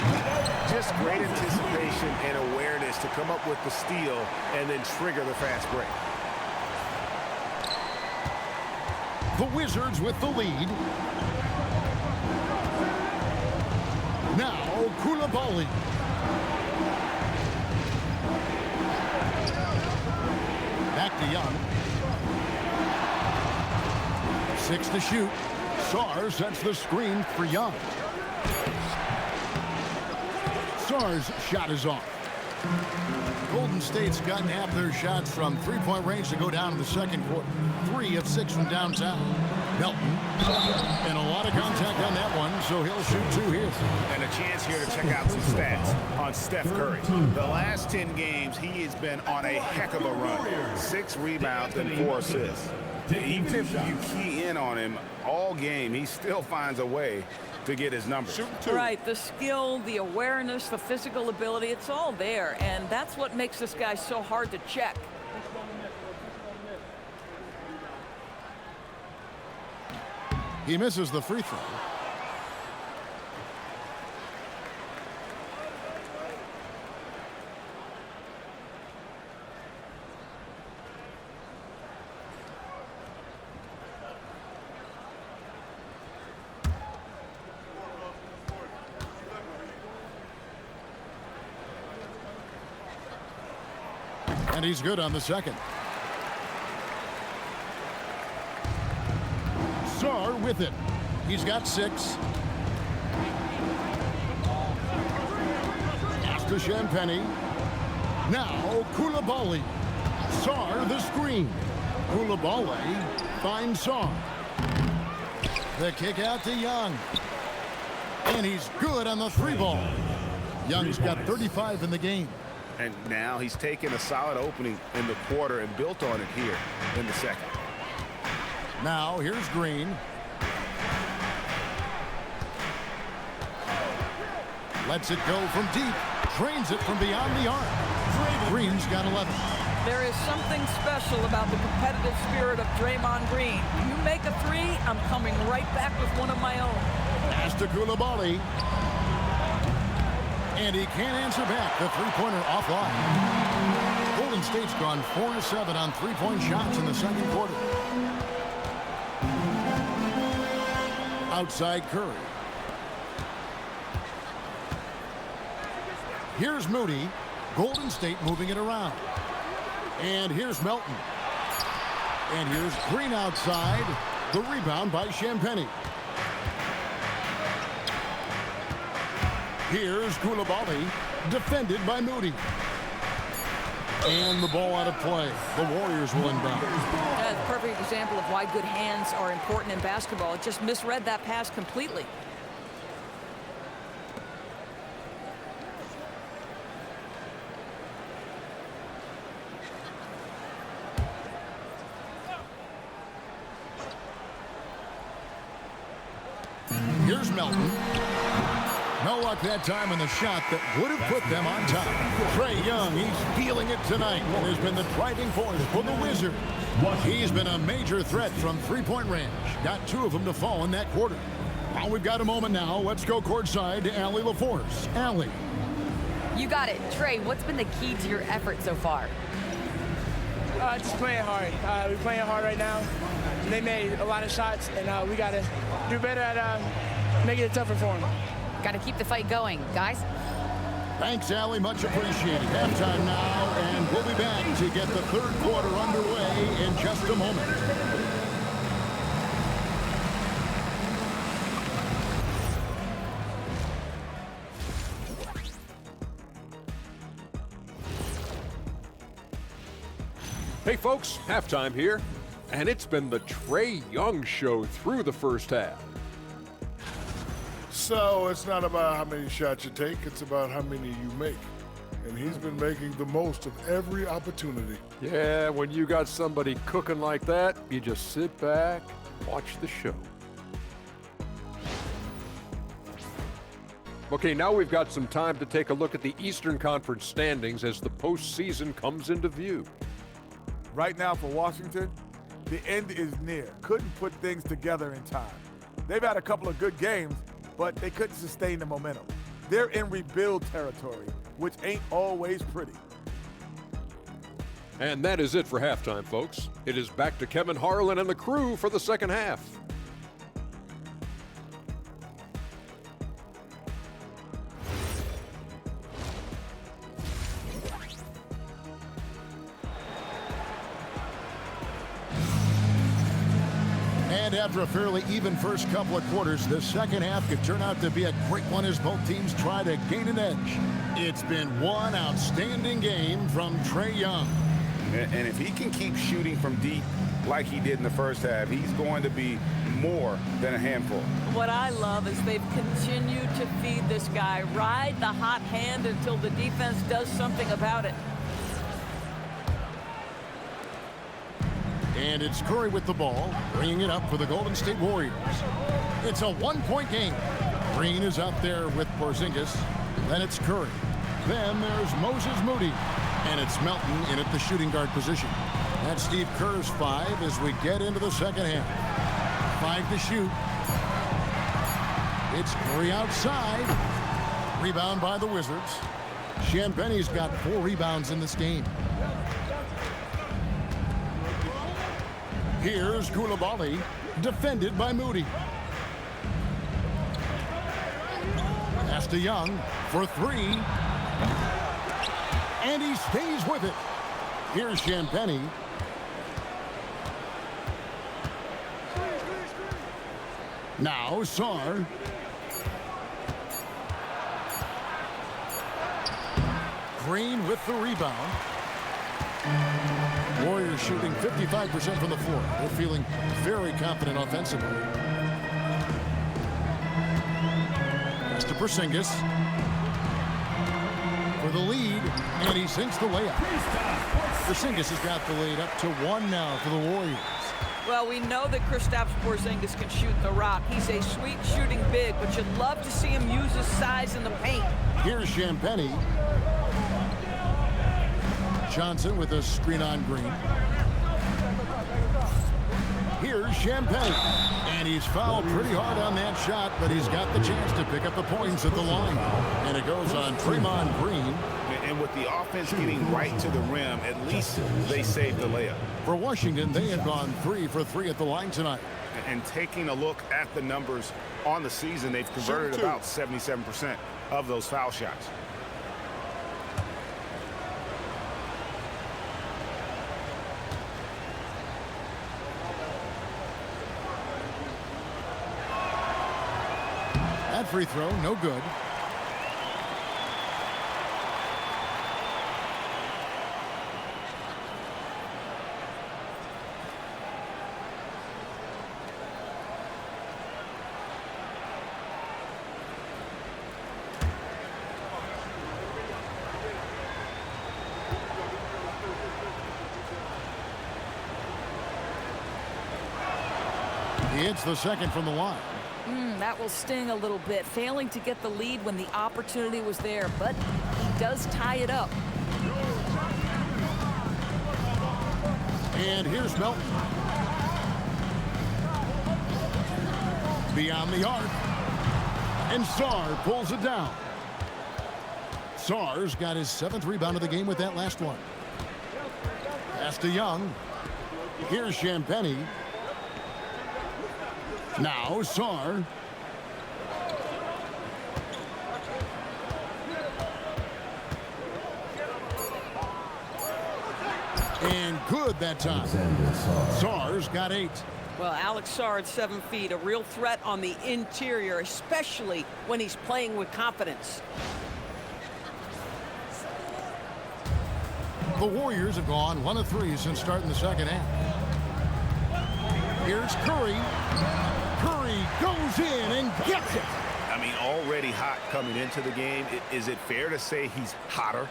Just great anticipation and awareness to come up with the steal and then trigger the fast break.
The Wizards with the lead. Now Coulibaly. Back to Young. 6 to shoot. Sarr sets the screen for Young. Sarr's shot is off. Golden State's gotten half their shots from 3-point range to go down in the second quarter. 3 of 6 from downtown. Melton. And a lot of contact on that one, so he'll shoot 2 here.
And a chance here to check out some stats on Steph Curry. The last 10 games, he has been on a heck of a run. 6 rebounds and 4 assists. Even if you key in on him all game, he still finds a way to get his numbers.
Right, the skill, the awareness, the physical ability, it's all there. And that's what makes this guy so hard to check.
He misses the free throw. And he's good on the second. Sarr with it. He's got 6. Pass to Champagnie. Now Coulibaly. Sarr the screen. Coulibaly finds Sarr. The kick out to Young. And he's good on the 3 ball. Young's got 35 in the game.
And now he's taken a solid opening in the quarter and built on it here in the second.
Now here's Green. Lets it go from deep. Drains it from beyond the arc. Green's got 11.
There is something special about the competitive spirit of Draymond Green. You make a 3, I'm coming right back with one of my own.
Pass to Coulibaly. And he can't answer back. The 3-pointer offline. Golden State's gone 4-7 on three-point shots in the second quarter. Outside Curry. Here's Moody. Golden State moving it around. And here's Melton. And here's Green outside. The rebound by Champagnie. Here's Koulibaly, defended by Moody. And the ball out of play. The Warriors will inbound.
That's a perfect example of why good hands are important in basketball. It just misread that pass completely.
Here's Melton. No luck that time in the shot that would have put them on top. Trae Young, he's feeling it tonight and has been the driving force for the Wizards. He's been a major threat from three-point range. Got two of them to fall in that quarter. Well, we've got a moment now. Let's go courtside to Allie LaForce. Allie.
You got it. Trae, what's been the key to your effort so far?
Just playing hard. We're playing hard right now. They made a lot of shots, and we got to do better at making it tougher for them.
Got to keep the fight going, guys.
Thanks, Allie. Much appreciated. Halftime now, and we'll be back to get the third quarter underway in just a moment.
Hey, folks, halftime here, and it's been the Trae Young show through the first half.
So it's not about how many shots you take, it's about how many you make. And he's been making the most of every opportunity.
Yeah, when you got somebody cooking like that, you just sit back, watch the show. Okay, now we've got some time to take a look at the Eastern Conference standings as the postseason comes into view.
Right now for Washington, the end is near. Couldn't put things together in time. They've had a couple of good games, but they couldn't sustain the momentum. They're in rebuild territory, which ain't always pretty.
And that is it for halftime, folks. It is back to Kevin Harlan and the crew for the second half.
And after a fairly even first couple of quarters, the second half could turn out to be a great one as both teams try to gain an edge. It's been one outstanding game from Trae Young.
And if he can keep shooting from deep like he did in the first half, he's going to be more than a handful.
What I love is they've continued to feed this guy, ride the hot hand until the defense does something about it.
And it's Curry with the ball, bringing it up for the Golden State Warriors. It's a one-point game. Green is out there with Porzingis. Then it's Curry. Then there's Moses Moody. And it's Melton in at the shooting guard position. That's Steve Kerr's 5 as we get into the second half. 5 to shoot. It's Curry outside. Rebound by the Wizards. Champagnie's got 4 rebounds in this game. Here's Koulibaly, defended by Moody. Pass to Young for 3. And he stays with it. Here's Champagnie. Now Sarr. Green with the rebound. Warriors shooting 55% from the floor. They're feeling very confident offensively. Pass to Porzingis for the lead, and he sinks the layup. Porzingis has got the lead up to 1 now for the Warriors.
Well, we know that Kristaps Porzingis can shoot the rock. He's a sweet shooting big, but you'd love to see him use his size in the paint.
Here's Champagnie. Johnson with a screen on Green. Here's Champagnie. And he's fouled pretty hard on that shot, but he's got the chance to pick up the points at the line. And it goes on Draymond Green.
And with the offense getting right to the rim, at least they saved the layup.
For Washington, they had gone 3 for 3 at the line tonight.
And taking a look at the numbers on the season, they've converted about 77% of those foul shots.
That free throw, no good. He hits the second from the line.
That will sting a little bit, failing to get the lead when the opportunity was there, but he does tie it up.
And here's Melton. Beyond the arc. And Sarr pulls it down. Sarr's got his 7th rebound of the game with that last one. Pass to Young. Here's Champagnie. Now Sarr. And good that time. Sarr's got 8.
Well, Alex Sarr at 7 feet, a real threat on the interior, especially when he's playing with confidence.
The Warriors have gone 1 of 3 since starting the second half. Here's Curry. Curry goes in and gets it.
I mean, already hot coming into the game. Is it fair to say he's hotter?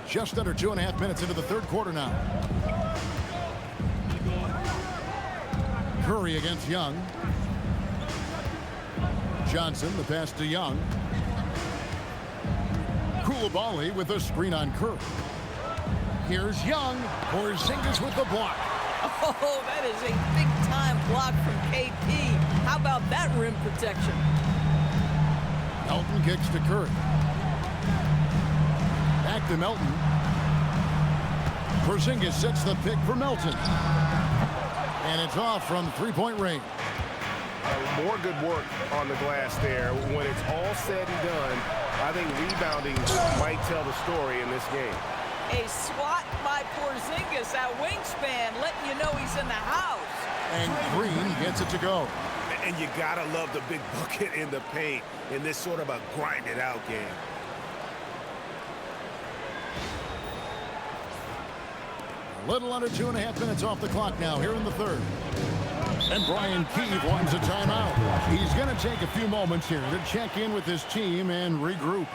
Just under 2.5 minutes into the third quarter now. Curry against Young. Johnson, the pass to Young. Koulibaly with a screen on Curry. Here's Young. Porzingis with the block.
Oh, that is a big-time block from KP. How about that rim protection?
Melton kicks to Curry. Back to Melton. Porzingis sets the pick for Melton. And it's off from three-point range.
More good work on the glass there. When it's all said and done, I think rebounding might tell the story in this game.
A swat by Porzingis at wingspan, letting you know he's in the house.
And Green gets it to go.
And you gotta love the big bucket in the paint in this sort of a grinded-out game.
A little under 2.5 minutes off the clock now here in the third. And Brian Keefe wants a timeout. He's going to take a few moments here to check in with his team and regroup.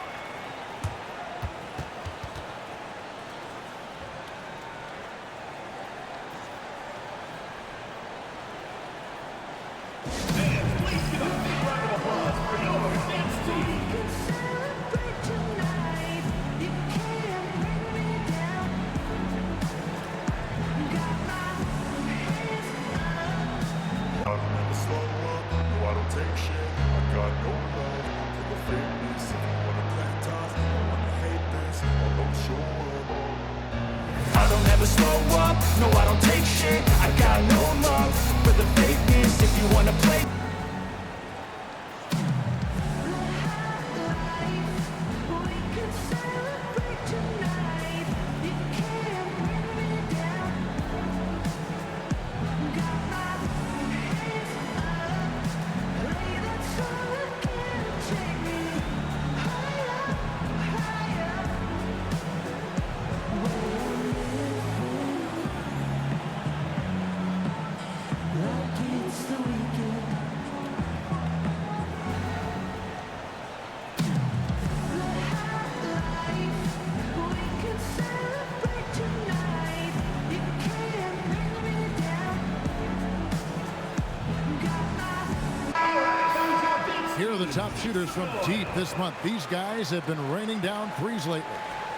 Here are the top shooters from deep this month. These guys have been raining down threes lately.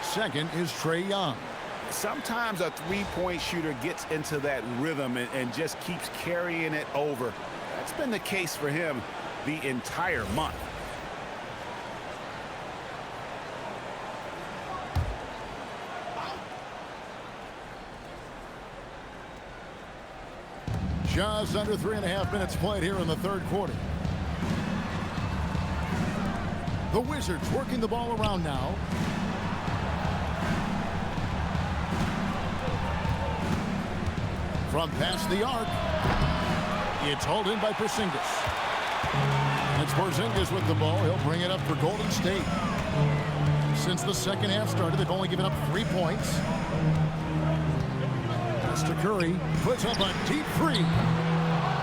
Second is Trae Young.
Sometimes a three-point shooter gets into that rhythm and just keeps carrying it over. That's been the case for him the entire month.
Just under 3.5 minutes played here in the third quarter. The Wizards working the ball around now. From past the arc. It's hauled in by Porzingis. It's Porzingis with the ball. He'll bring it up for Golden State. Since the second half started, they've only given up 3 points. Mr. Curry puts up a deep three.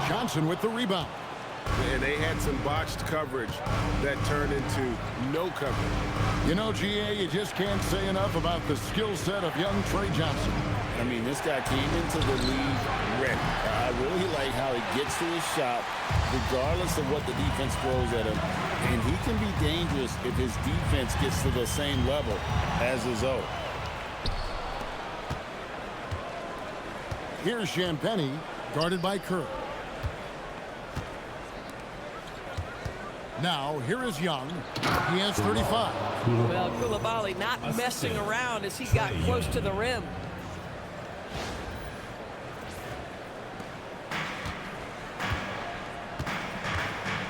Johnson with the rebound.
And they had some botched coverage that turned into no coverage.
You know, GA, you just can't say enough about the skill set of young Trae Johnson.
I mean, this guy came into the league ready. I really like how he gets to his shot, regardless of what the defense throws at him. And he can be dangerous if his defense gets to the same level as his own.
Here's Champagnie, guarded by Kerr. Now, here is Young. He has 35.
Well, Koulibaly not messing around as he got close to the rim.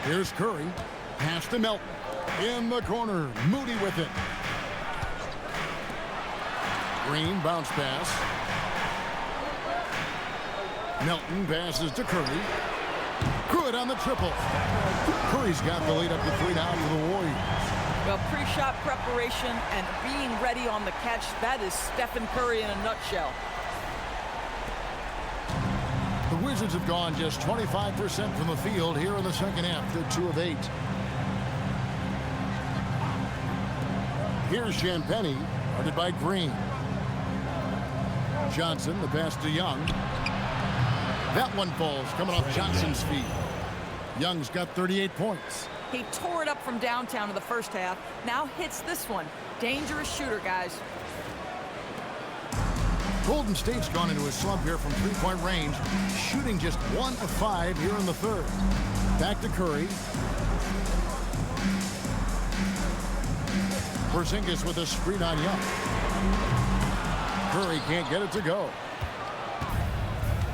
Here's Curry. Pass to Melton. In the corner. Moody with it. Green bounce pass. Melton passes to Curry. Good on the triple. Curry's got the lead up to 3 now for the Warriors.
Well, pre-shot preparation and being ready on the catch, that is Stephen Curry in a nutshell.
The Wizards have gone just 25% from the field here in the second half. They're 2 of 8. Here's Champagnie, guarded by Green. Johnson, the pass to Young. That one falls, coming off Johnson's feet. Young's got 38 points.
He tore it up from downtown in the first half. Now hits this one. Dangerous shooter, guys.
Golden State's gone into a slump here from 3-point range, shooting just 1 of 5 here in the third. Back to Curry. Porzingis with a screen on Young. Curry can't get it to go.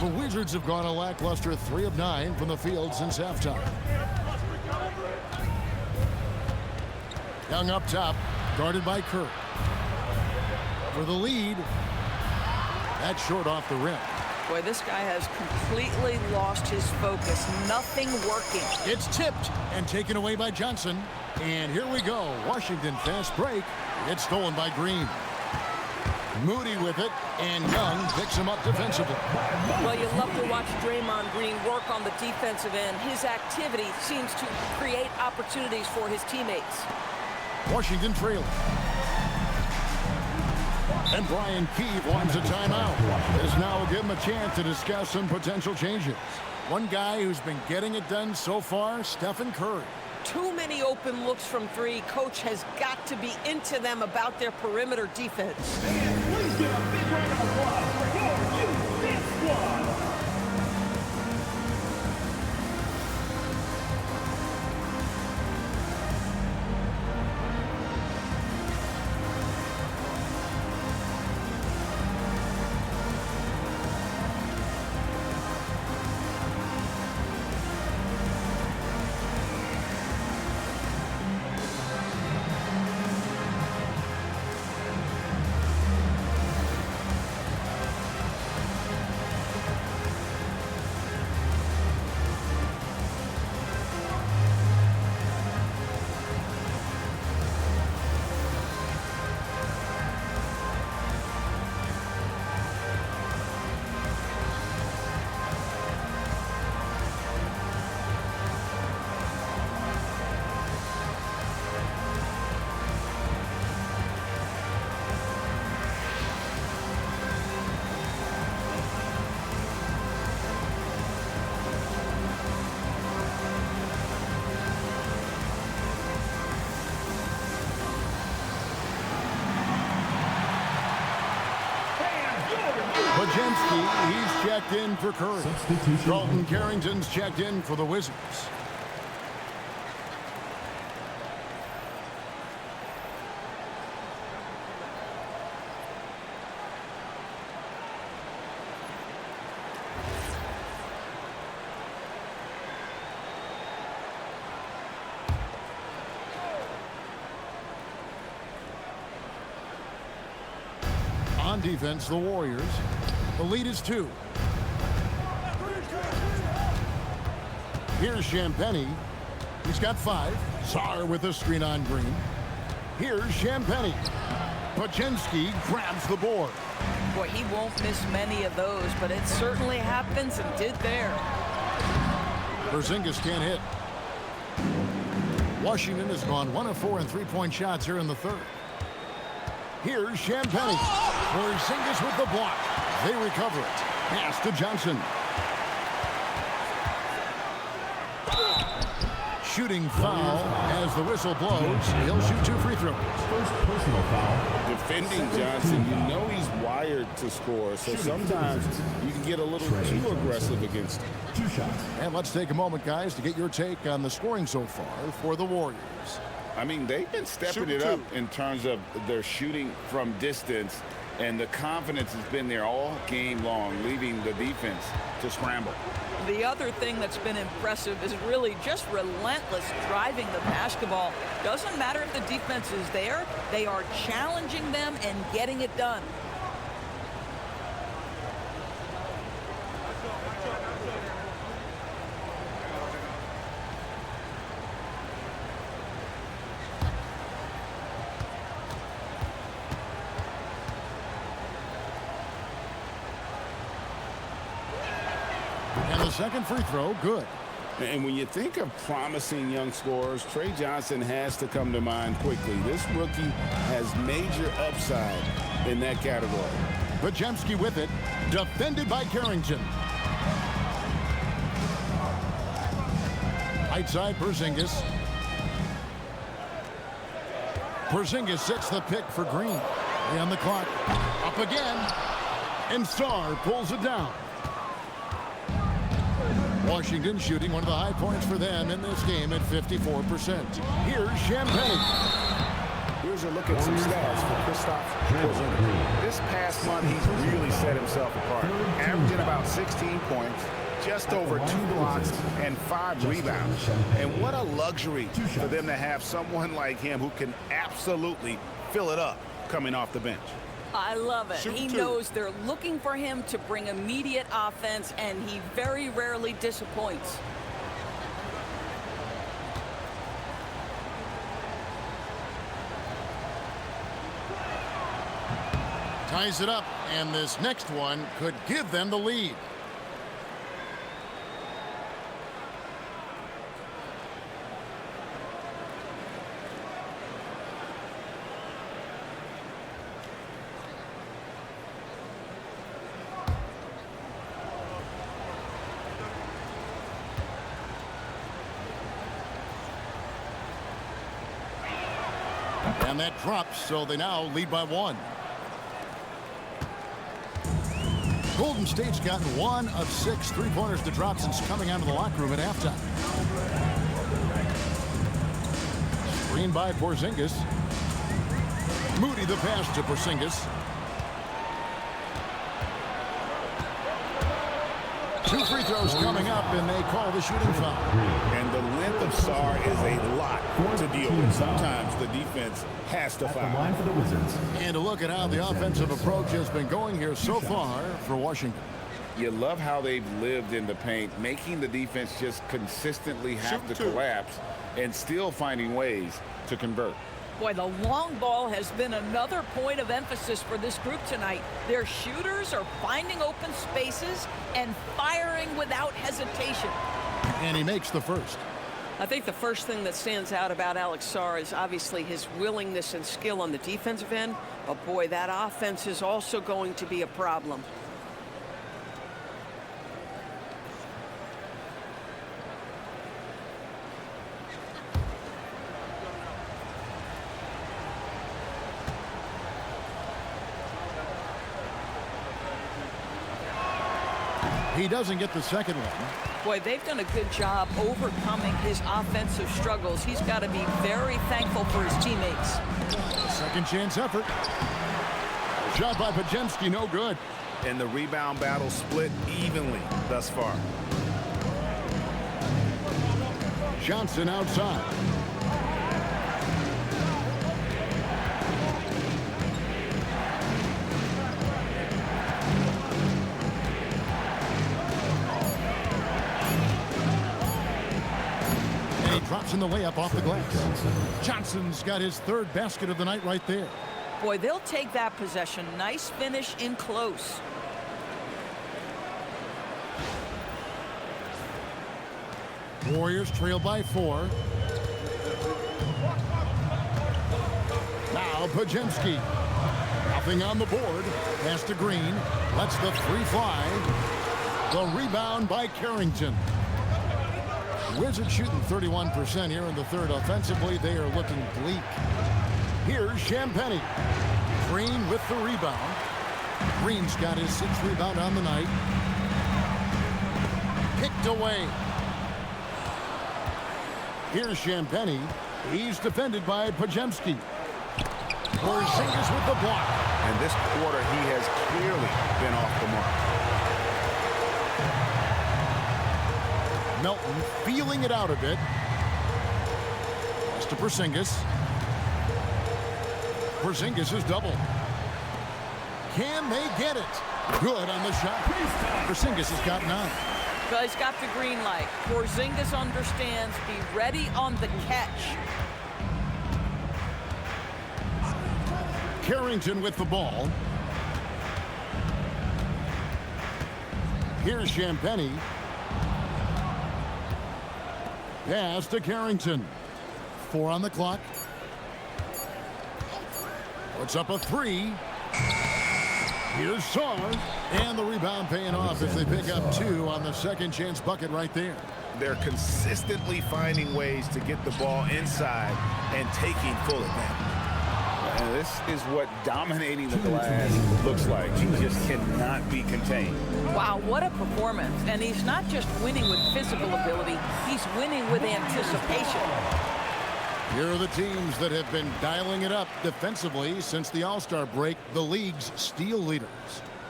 The Wizards have gone a lackluster 3 of 9 from the field since halftime. Young up top, guarded by Kerr. For the lead. That's short off the rim.
Boy, this guy has completely lost his focus. Nothing working.
It's tipped and taken away by Johnson. And here we go. Washington fast break. It's stolen by Green. Moody with it, and Young picks him up defensively.
Well, you love to watch Draymond Green work on the defensive end. His activity seems to create opportunities for his teammates.
Washington trailing. And Brian Keefe wants a timeout. This now will give him a chance to discuss some potential changes. One guy who's been getting it done so far, Stephen Curry.
Too many open looks from 3. Coach has got to be into them about their perimeter defense.
Please give a big round of applause for your Youth Squad.
Porzingis, he's checked in for Curry. Dalton Carrington's checked in for the Wizards. On defense, the Warriors. The lead is 2. Here's Champagnie. He's got 5. Sarr with a screen on Green. Here's Champagnie. Porzingis grabs the board.
Boy, he won't miss many of those, but it certainly happens and did there.
Porzingis can't hit. Washington has gone 1 of 4 in three-point shots here in the third. Here's Champagnie. Porzingis with the block. They recover it. Pass to Johnson. Shooting foul as the whistle blows. He'll shoot 2 free throws.
First personal foul. Defending Johnson, you know he's wired to score, so sometimes you can get a little too aggressive against him.
2 shots. And let's take a moment, guys, to get your take on the scoring so far for the Warriors.
I mean, they've been stepping it up in terms of their shooting from distance, and the confidence has been there all game long, leaving the defense to scramble.
The other thing that's been impressive is really just relentless driving the basketball. Doesn't matter if the defense is there, they are challenging them and getting it done.
And the second free throw, good.
And when you think of promising young scorers, Trae Johnson has to come to mind quickly. This rookie has major upside in that category.
Porzingis with it, defended by Carrington. Right side, Porzingis. Porzingis sets the pick for Green. On the clock. Up again. And Sarr pulls it down. Washington shooting one of the high points for them in this game at 54%. Here's Champagnie.
Here's a look at some stats for Kristaps Porzingis. This past month, he's really set himself apart, averaging about 16 points, just over 2 blocks, and 5 rebounds. And what a luxury for them to have someone like him who can absolutely fill it up coming off the bench.
I love it. He knows they're looking for him to bring immediate offense, and he very rarely disappoints.
Ties it up, and this next one could give them the lead. And that drops, so they now lead by 1. Golden State's gotten 1 of 6 three-pointers to drop since coming out of the locker room at halftime. Screen by Porzingis. Moody the pass to Porzingis. 2 free throws coming up, and they call the shooting foul.
And the length of Sarr is a lot to deal with. Sometimes the defense has to foul.
Line for the Wizards.
And to look at how the offensive approach has been going here so far for Washington.
You love how they've lived in the paint, making the defense just consistently have to collapse and still finding ways to convert.
Boy, the long ball has been another point of emphasis for this group tonight. Their shooters are finding open spaces and firing without hesitation.
And he makes the first.
I think the first thing that stands out about Alex Sarr is obviously his willingness and skill on the defensive end. But boy, that offense is also going to be a problem.
He doesn't get the second one.
Boy, they've done a good job overcoming his offensive struggles. He's got to be very thankful for his teammates.
Second chance effort. Shot by Porzingis, no good.
And the rebound battle split evenly thus far.
Johnson outside. And he drops in the layup off the glass. Johnson's got his third basket of the night right there.
Boy, they'll take that possession. Nice finish in close.
Warriors trail by 4. Now Porzingis. Nothing on the board. Pass to Green. Lets the three fly. The rebound by Carrington. Wizards shooting 31% here in the third. Offensively, they are looking bleak. Here's Champagnie. Green with the rebound. Green's got his 6th rebound on the night. Picked away. Here's Champagnie. He's defended by Porzingis. Porzingis with the block.
And this quarter, he has clearly been off the mark.
Melton feeling it out a bit. Pass to Porzingis. Porzingis is double. Can they get it? Good on the shot. Porzingis has got 9.
Well, he's got the green light. Porzingis understands. Be ready on the catch.
Carrington with the ball. Here's Champagnie. Pass to Carrington. 4 on the clock. Puts up a 3. Here's Sarr. And the rebound paying off as they pick up 2 on the second chance bucket right there.
They're consistently finding ways to get the ball inside and taking full advantage. And this is what dominating the glass looks like. He just cannot be contained.
Wow, what a performance. And he's not just winning with physical ability, he's winning with anticipation.
Here are the teams that have been dialing it up defensively since the All-Star break, the league's steal leaders.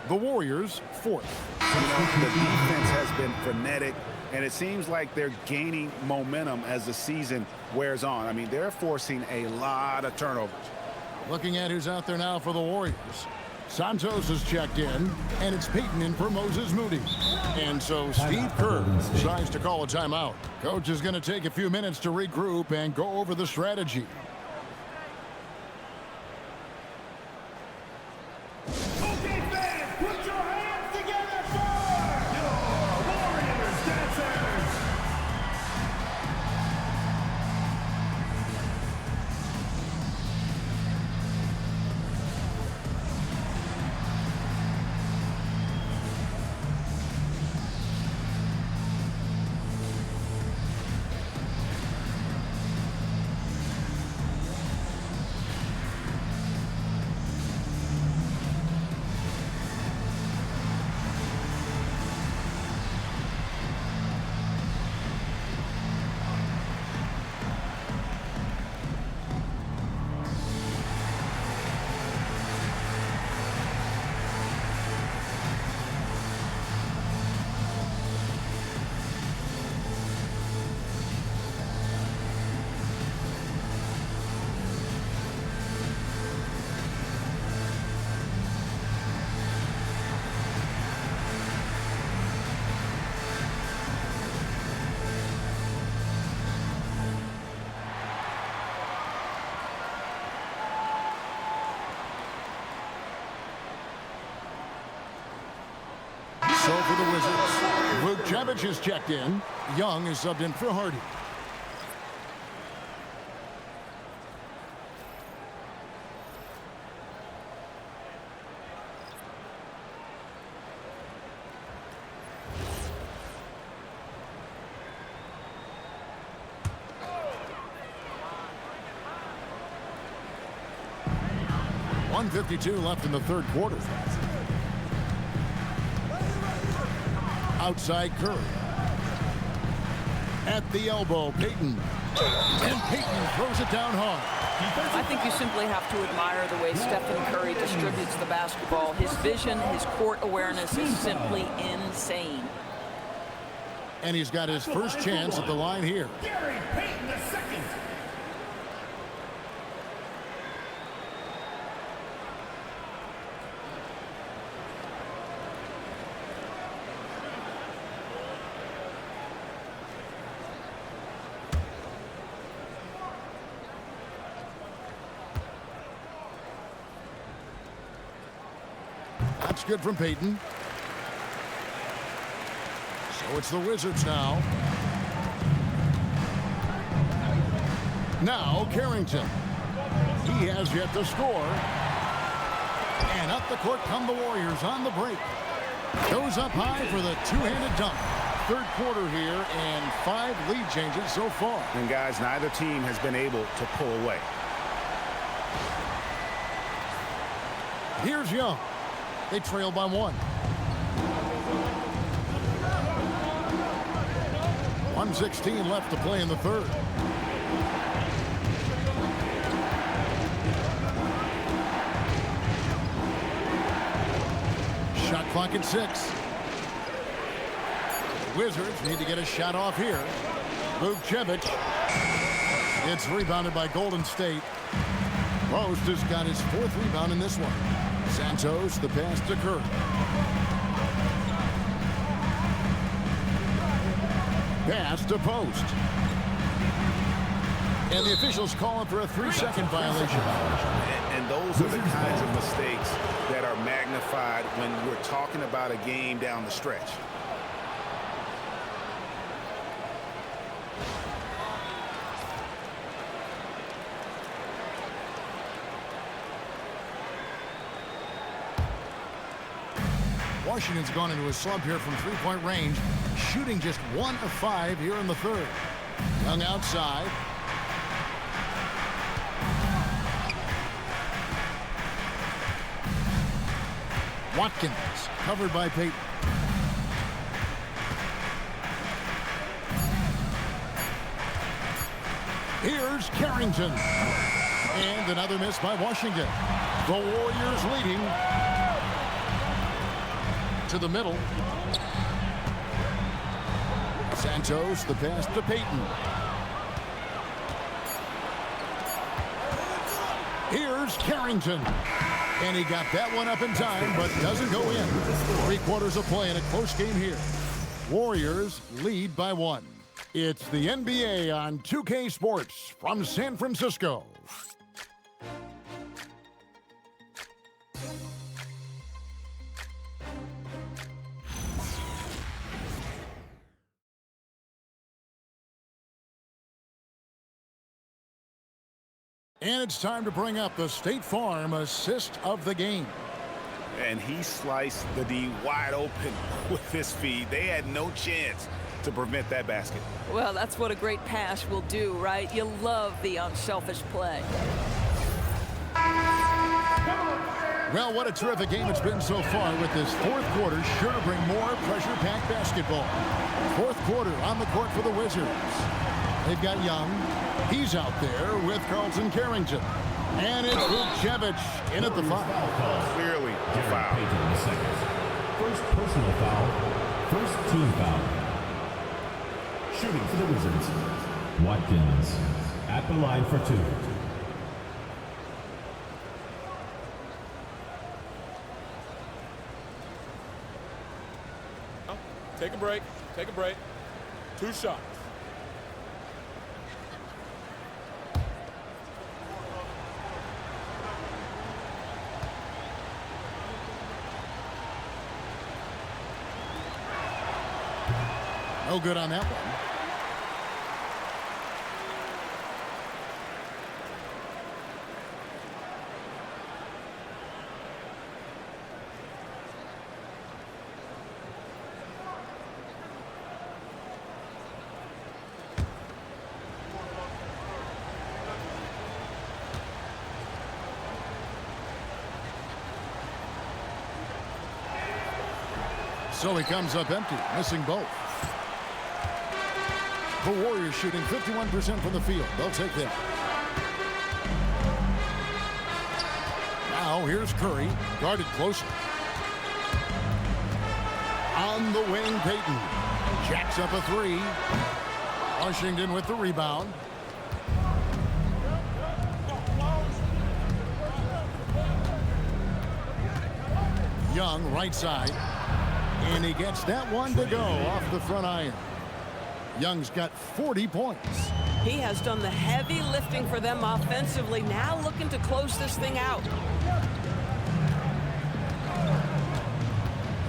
The Warriors, 4th.
The defense has been frenetic, and it seems like they're gaining momentum as the season wears on. I mean, they're forcing a lot of turnovers.
Looking at who's out there now for the Warriors. Santos has checked in, and it's Peyton in for Moses Moody. And so Steve Kerr decides to call a timeout. Coach is going to take a few minutes to regroup and go over the strategy.
Okay, fans, put your hands together for your Warriors dancers.
So for the Wizards, Vucevic is checked in. Young is subbed in for Hardy. .152 left in the third quarter. Outside Curry. At the elbow, Payton. And Payton throws it down hard.
I think you simply have to admire the way Stephen Curry distributes the basketball. His vision, his court awareness is simply insane.
And he's got his first chance at the line here.
Gary Payton II.
That's good from Payton. So it's the Wizards now. Now Carrington. He has yet to score. And up the court come the Warriors on the break. Goes up high for the two-handed dunk. Third quarter here and 5 lead changes so far.
And guys, neither team has been able to pull away.
Here's Young. They trail by 1. 1:16 left to play in the third. Shot clock at 6. The Wizards need to get a shot off here. Vukcevic. It's rebounded by Golden State. Most has got his 4th rebound in this one. Santos, the pass to Curry. Pass to Post. And the officials calling for a 3-second violation.
And those are the kinds of mistakes that are magnified when we're talking about a game down the stretch.
Washington's gone into a slump here from 3-point range, shooting just 1 of 5 here in the third. Young outside. Watkins covered by Payton. Here's Carrington. And another miss by Washington. The Warriors leading. To the middle. Santos, the pass to Payton. Here's Carrington. And he got that one up in time, but doesn't go in. 3 quarters of play in a close game here. Warriors lead by 1. It's the NBA on 2K Sports from San Francisco. And it's time to bring up the State Farm assist of the game.
And he sliced the D wide open with his feed. They had no chance to prevent that basket.
Well, that's what a great pass will do, right? You love the unselfish play.
Well, what a terrific game it's been so far, with this 4th quarter sure to bring more pressure-packed basketball. 4th quarter on the court for the Wizards. They've got Young. He's out there with Carlton Carrington. And it's Vukcevic in at the foul.
Clearly a foul.
First personal foul. First team foul. Shooting for the Wizards. Watkins at the line for 2.
Take a break. Take a break. 2 shots.
No good on that one. So he comes up empty, missing both. The Warriors shooting 51% from the field. They'll take that. Now here's Curry, guarded closely. On the wing, Payton jacks up a three. Washington with the rebound. Young, right side. And he gets that one to go off the front iron. Young's got 40 points.
He has done the heavy lifting for them offensively. Now looking to close this thing out.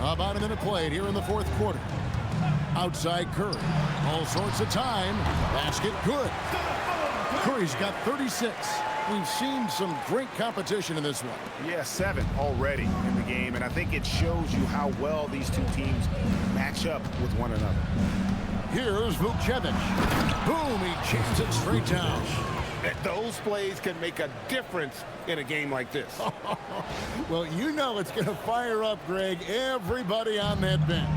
About a minute played here in the fourth quarter. Outside Curry. All sorts of time. Basket good. Curry's got 36. We've seen some great competition in this one.
Yeah, 7 already in the game, and I think it shows you how well these two teams match up with one another.
Here's Vucevic. Boom, he chips it straight down.
Those plays can make a difference in a game like this.
Well, you know it's going to fire up, Greg, everybody on that bench.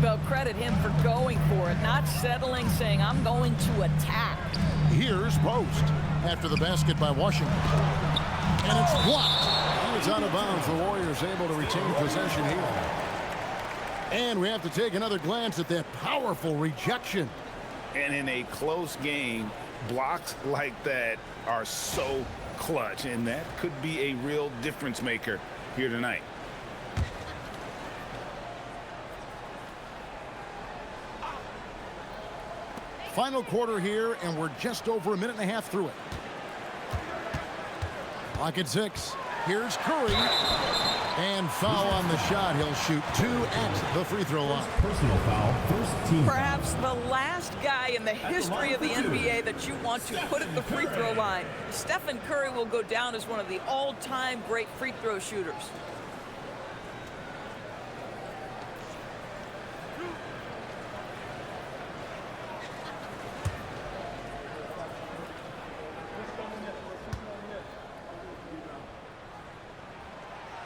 Well, credit him for going for it, not settling, saying, I'm going to attack.
Here's Post after the basket by Washington. And it's blocked. And it's out of bounds. The Warriors able to retain possession here. And we have to take another glance at that powerful rejection.
And in a close game, blocks like that are so clutch, and that could be a real difference maker here tonight.
Final quarter here, and we're just over a minute and a half through it. Clock at 6. Here's Curry. And foul on the shot. He'll shoot 2 at the free throw line.
Personal foul, first team.
Perhaps the last guy in the history of the NBA that you want to put at the free throw line. Stephen Curry will go down as one of the all-time great free throw shooters.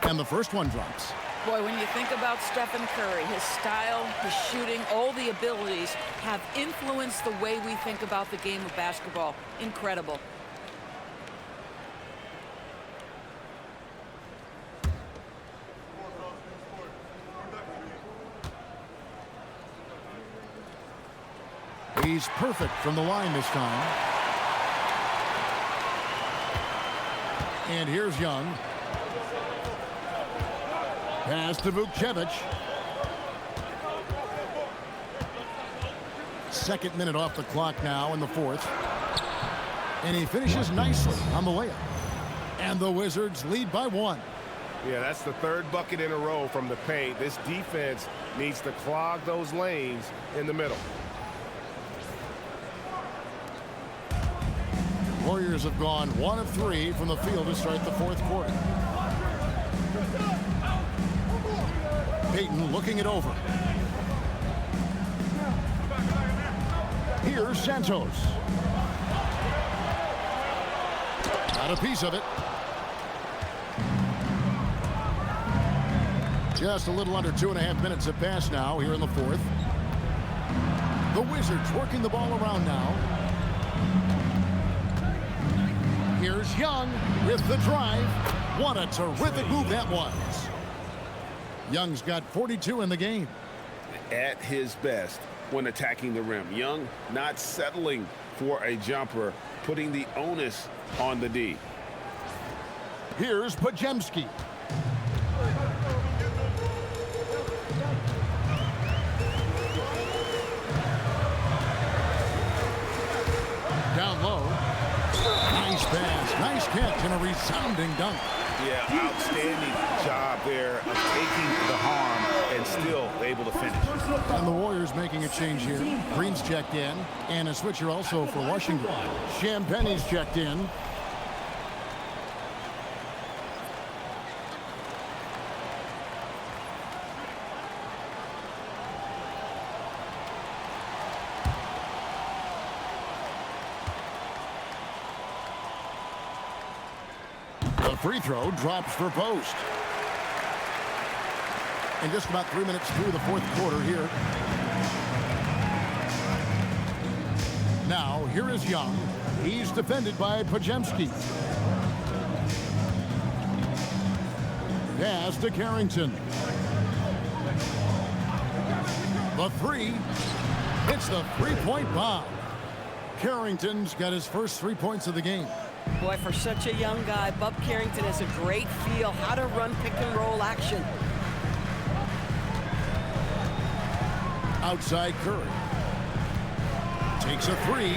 And the first one drops.
Boy, when you think about Stephen Curry, his style, his shooting, all the abilities have influenced the way we think about the game of basketball. Incredible.
He's perfect from the line this time. And here's Young. Pass to Vucevic. Second minute off the clock now in the fourth. And he finishes nicely on the layup. And the Wizards lead by 1.
Yeah, that's the third bucket in a row from the paint. This defense needs to clog those lanes in the middle.
Warriors have gone 1 of 3 from the field to start the fourth quarter. Payton looking it over. Here's Santos. Got a piece of it. Just a little under 2.5 minutes have passed now here in the fourth. The Wizards working the ball around now. Here's Young with the drive. What a terrific move that was. Young's got 42 in the game.
At his best when attacking the rim. Young not settling for a jumper, putting the onus on the D.
Here's Porzingis. Down low. Nice pass, nice catch, and a resounding dunk.
Yeah, outstanding job there of taking the harm and still able to finish.
And the Warriors making a change here. Green's checked in, and a switcher also for Washington. Champagne's checked in. The free throw drops for Post. And just about 3 minutes through the fourth quarter here. Now, here is Young. He's defended by Porzingis. Pass to Carrington. The three. It's the three-point bomb. Carrington's got his first 3 points of the game.
Boy, for such a young guy, Bub Carrington has a great feel how to run pick-and-roll action.
Outside Curry. Takes a three.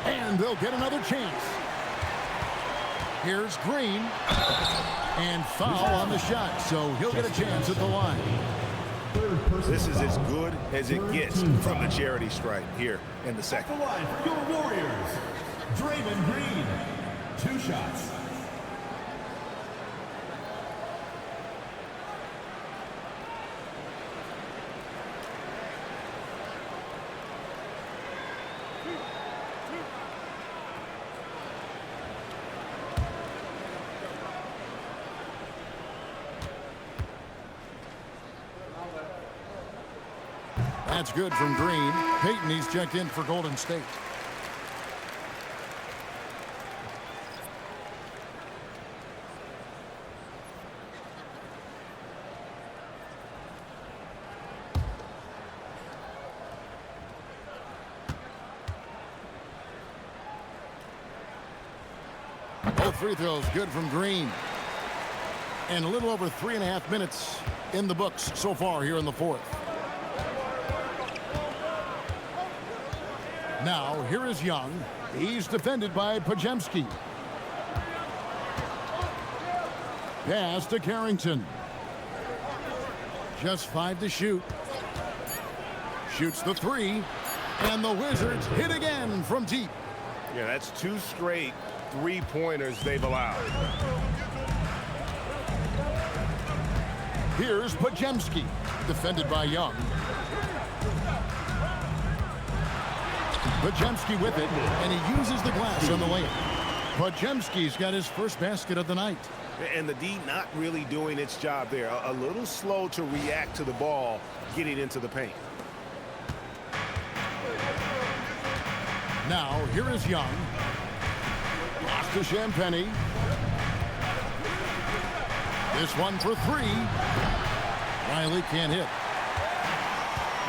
And they'll get another chance. Here's Green. And foul on the shot, so he'll get a chance at the line.
This is as good as it gets from the charity stripe here in the second.
The line for your Warriors, Draymond Green, 2 shots.
That's good from Green. Payton, he's checked in for Golden State. Both free throws good from Green. And a little over 3.5 minutes in the books so far here in the fourth. Now, here is Young. He's defended by Porzingis. Pass to Carrington. Just 5 to shoot. Shoots the three. And the Wizards hit again from deep.
Yeah, that's 2 straight three-pointers they've allowed.
Here's Porzingis, defended by Young. Porzingis with it, and he uses the glass on the layup. Porzingis got his first basket of the night.
And the D not really doing its job there. A little slow to react to the ball getting into the paint.
Now, here is Young. Pass to Champagnie. This one for 3. Riley can't hit.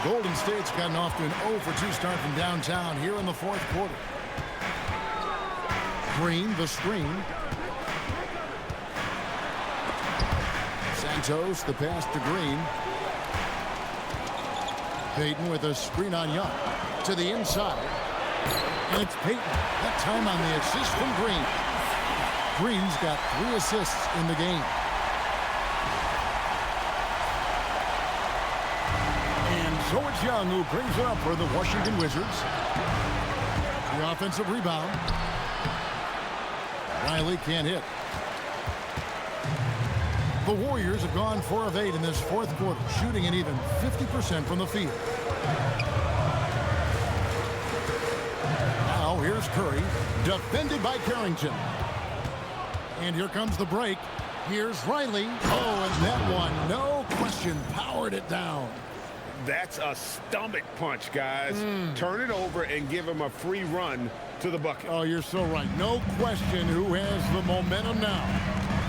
Golden State's gotten off to an 0 for 2 start from downtown here in the fourth quarter. Green, the screen. Santos, the pass to Green. Payton with a screen on Young. To the inside. And it's Payton. That time on the assist from Green. Green's got 3 assists in the game. So it's Young who brings it up for the Washington Wizards. The offensive rebound. Riley can't hit. The Warriors have gone 4 of 8 in this fourth quarter, shooting an even 50% from the field. Now here's Curry, defended by Carrington. And here comes the break. Here's Riley. Oh, and that one, no question, powered it down.
That's a stomach punch, guys. Turn it over and give him a free run to the bucket.
Oh, you're so right. No question who has the momentum now.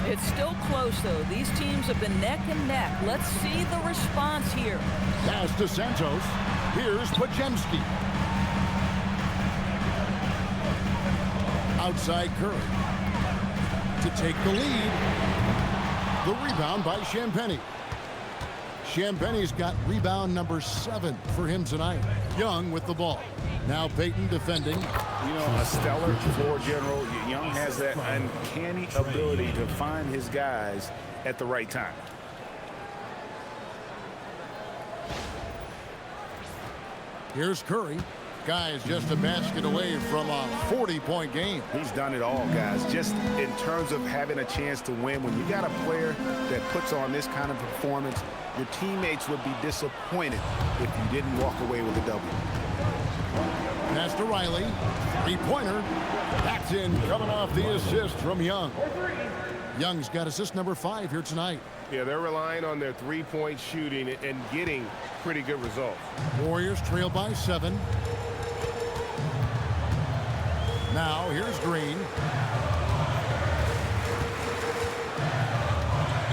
It's still close, though. These teams have been neck and neck. Let's see the response here.
Pass to Santos. Here's Porzingis. Outside Curry. To take the lead. The rebound by Champagnie. Champagnie's got rebound number 7 for him tonight. Young with the ball. Now Payton defending.
You know, a stellar floor general. Young has that uncanny ability to find his guys at the right time.
Here's Curry. Guy's just a basket away from a 40-point game.
He's done it all, guys. Just in terms of having a chance to win, when you got a player that puts on this kind of performance, your teammates would be disappointed if you didn't walk away with a W.
Pass to Riley. 3-pointer. That's in, coming off the assist from Young. Young's got assist number 5 here tonight.
Yeah, they're relying on their three-point shooting and getting pretty good results.
Warriors trail by 7. Now here's Green.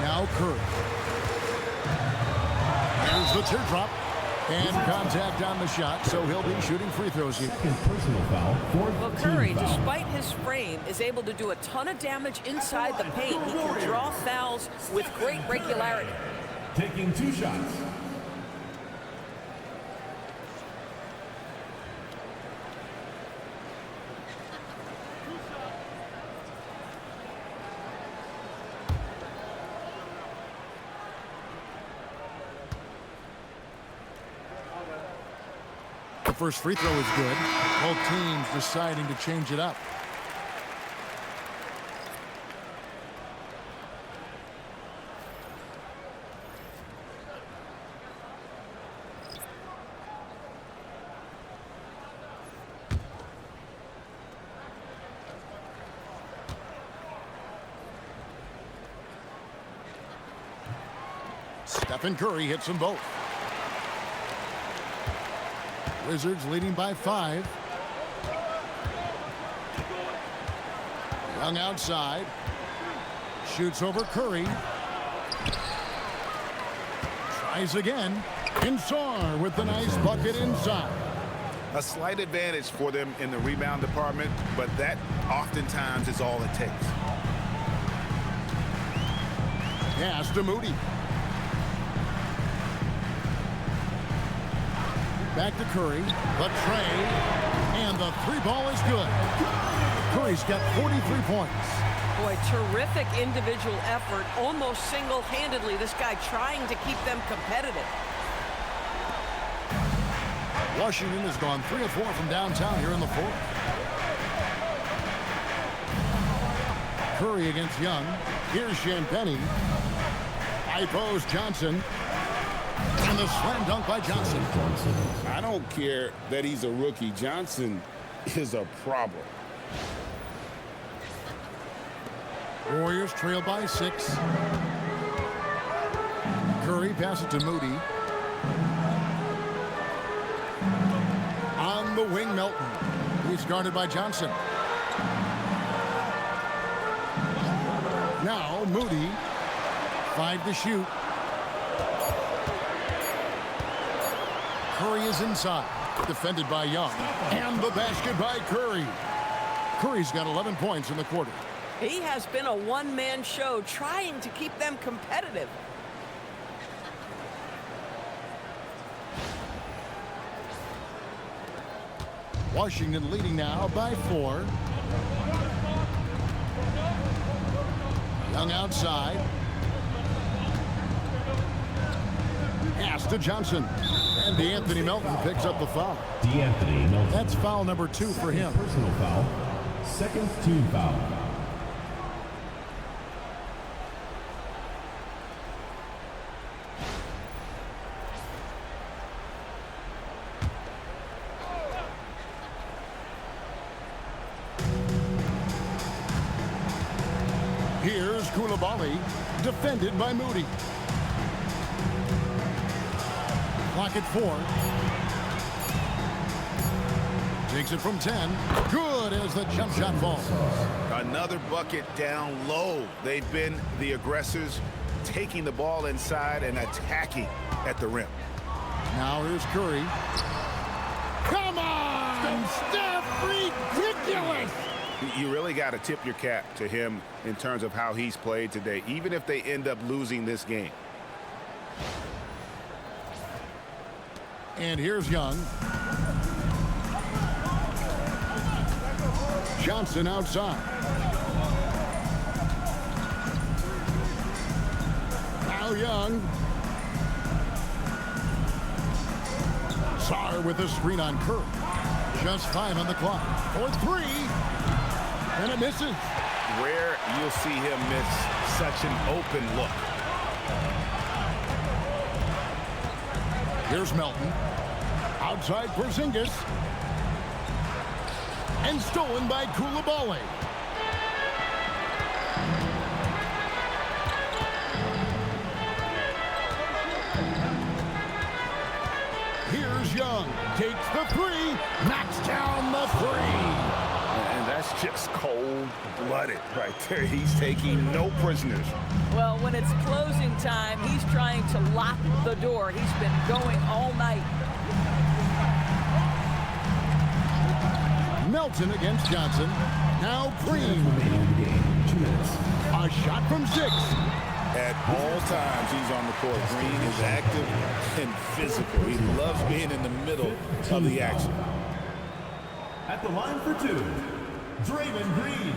Now Curry. Here's the teardrop. And contact on the shot, so he'll be shooting free throws here.
Second personal foul,
Well, Curry, despite his frame, is able to do a ton of damage inside the paint. He can draw fouls with great regularity.
Taking 2 shots.
The first free throw is good. Both teams deciding to change it up. Stephen Curry hits them both. Wizards leading by 5. Young outside. Shoots over Curry. Tries again. And Sarr with the nice bucket inside.
A slight advantage for them in the rebound department, but that oftentimes is all it takes.
Pass to Moody. Back to Curry, but Trae, and the 3-ball is good. Curry's got 43 points.
Boy, terrific individual effort, almost single-handedly. This guy trying to keep them competitive.
Washington has gone 3 of 4 from downtown here in the 4th. Curry against Young. Here's Champagnie. High post Johnson. And the slam dunk by Johnson.
I don't care that he's a rookie. Johnson is a problem.
Warriors trail by 6. Curry passes it to Moody. On the wing, Melton. He's guarded by Johnson. Now Moody. 5 to shoot. Curry is inside. Defended by Young. And the basket by Curry. Curry's got 11 points in the quarter.
He has been a one-man show trying to keep them competitive.
Washington leading now by 4. Young outside. Pass to Johnson. And DeAnthony Melton picks up the foul.
DeAnthony Melton.
That's foul number 2 for him.
Personal foul. Second team foul.
Here's Koulibaly, defended by Moody. Clock at 4. Takes it from 10. Good as the jump shot falls.
Another bucket down low. They've been the aggressors, taking the ball inside and attacking at the rim.
Now here's Curry. Come on, Steph, ridiculous!
You really got to tip your cap to him in terms of how he's played today, even if they end up losing this game.
And here's Young. Johnson outside. Now Young. Sarr with a screen on Curry. Just 5 on the clock. For 3. And it misses.
Rare you'll see him miss such an open look.
Here's Melton. Outside Porzingis. And stolen by Koulibaly. takes the three, knocks down the three.
And that's just cold-blooded right there. He's taking no prisoners.
Well, when it's closing time, he's trying to lock the door. He's been going all night.
Melton against Johnson. Now Green. A shot from 6.
At all times, he's on the court. Green is active and physical. He loves being in the middle of the action.
At the line for 2, Draymond Green.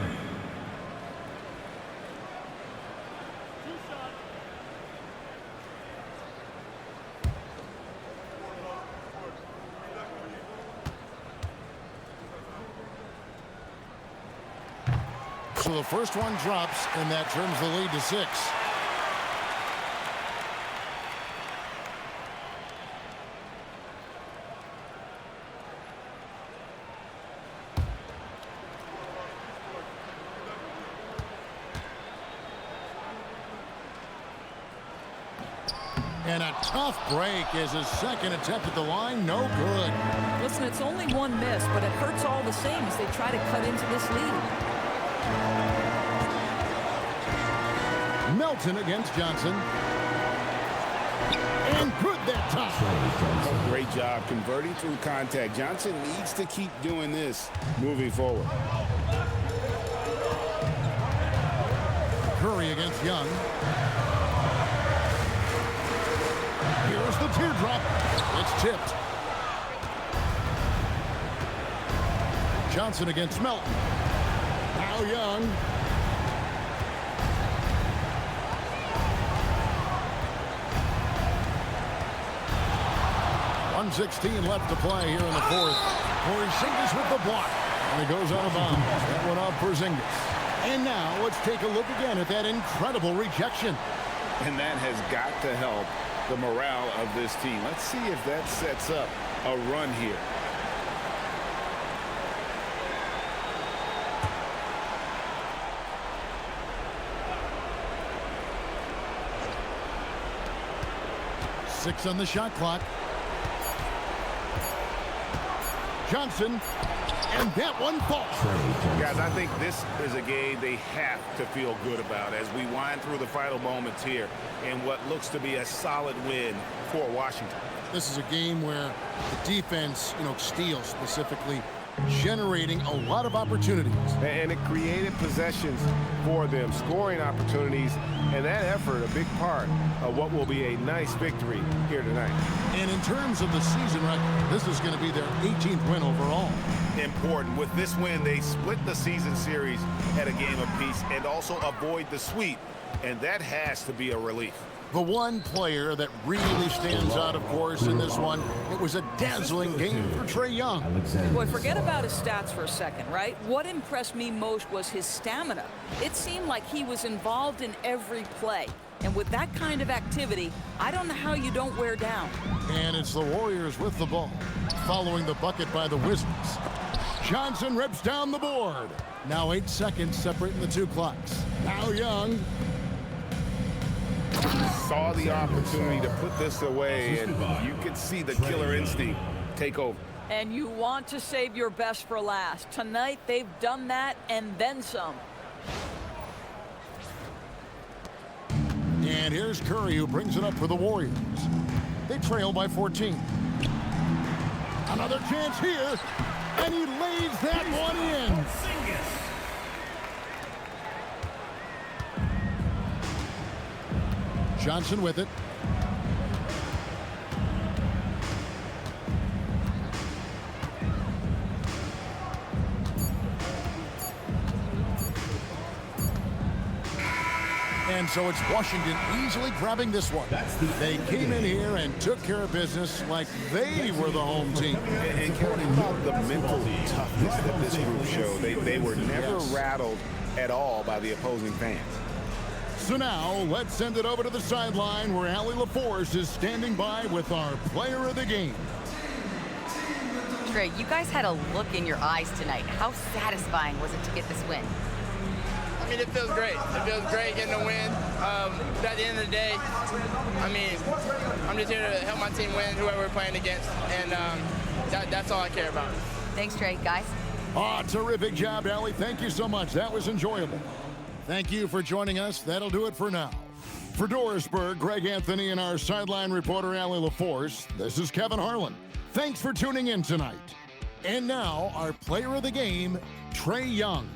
So the first one drops, and that turns the lead to 6. And a tough break is his second attempt at the line. No good.
Listen, it's only one miss, but it hurts all the same as they try to cut into this lead.
Melton against Johnson. And good that time.
Great job converting through contact. Johnson needs to keep doing this moving forward.
Curry against Young. Here's the teardrop. It's tipped. Johnson against Melton. Now Young. .116 left to play here in the fourth. Porzingis with the block. And it goes out of bounds. That one off Porzingis. And now let's take a look again at that incredible rejection.
And that has got to help the morale of this team. Let's see if that sets up a run here.
Six on the shot clock. Johnson, and that one falls.
Guys, I think this is a game they have to feel good about as we wind through the final moments here in what looks to be a solid win for Washington.
This is a game where the defense, steals specifically, generating a lot of opportunities.
And it created possessions for them, scoring opportunities, and that effort a big part of what will be a nice victory here tonight.
And in terms of the season record, this is going to be their 18th win overall.
Important. With this win, they split the season series at a game apiece and also avoid the sweep, and that has to be a relief.
The one player that really stands out, of course, in this one, it was a dazzling game for Trae Young.
Boy, forget about his stats for a second, right? What impressed me most was his stamina. It seemed like he was involved in every play. And with that kind of activity, I don't know how you don't wear down.
And it's the Warriors with the ball, following the bucket by the Wizards. Johnson rips down the board. Now 8 seconds separating the two clocks. Now Young.
Saw the opportunity to put this away, and you could see the killer instinct take over.
And you want to save your best for last. Tonight, they've done that and then some.
And here's Curry, who brings it up for the Warriors. They trail by 14. Another chance here, and he lays that one in. Johnson with it. And so it's Washington easily grabbing this one. They came in here and took care of business like they were the home team.
And caring about the mental toughness that this group showed. They were never rattled at all by the opposing fans.
So now, let's send it over to the sideline where Allie LaForce is standing by with our player of the game.
Trae, you guys had a look in your eyes tonight. How satisfying was it to get this win?
I mean, it feels great. It feels great getting a win. At the end of the day, I mean, I'm just here to help my team win, whoever we're playing against. And That's all I care about.
Thanks, Trae. Guys?
Oh, terrific job, Allie. Thank you so much. That was enjoyable. Thank you for joining us. That'll do it for now. For Dorisburg, Greg Anthony, and our sideline reporter, Allie LaForce, this is Kevin Harlan. Thanks for tuning in tonight. And now, our player of the game, Trae Young.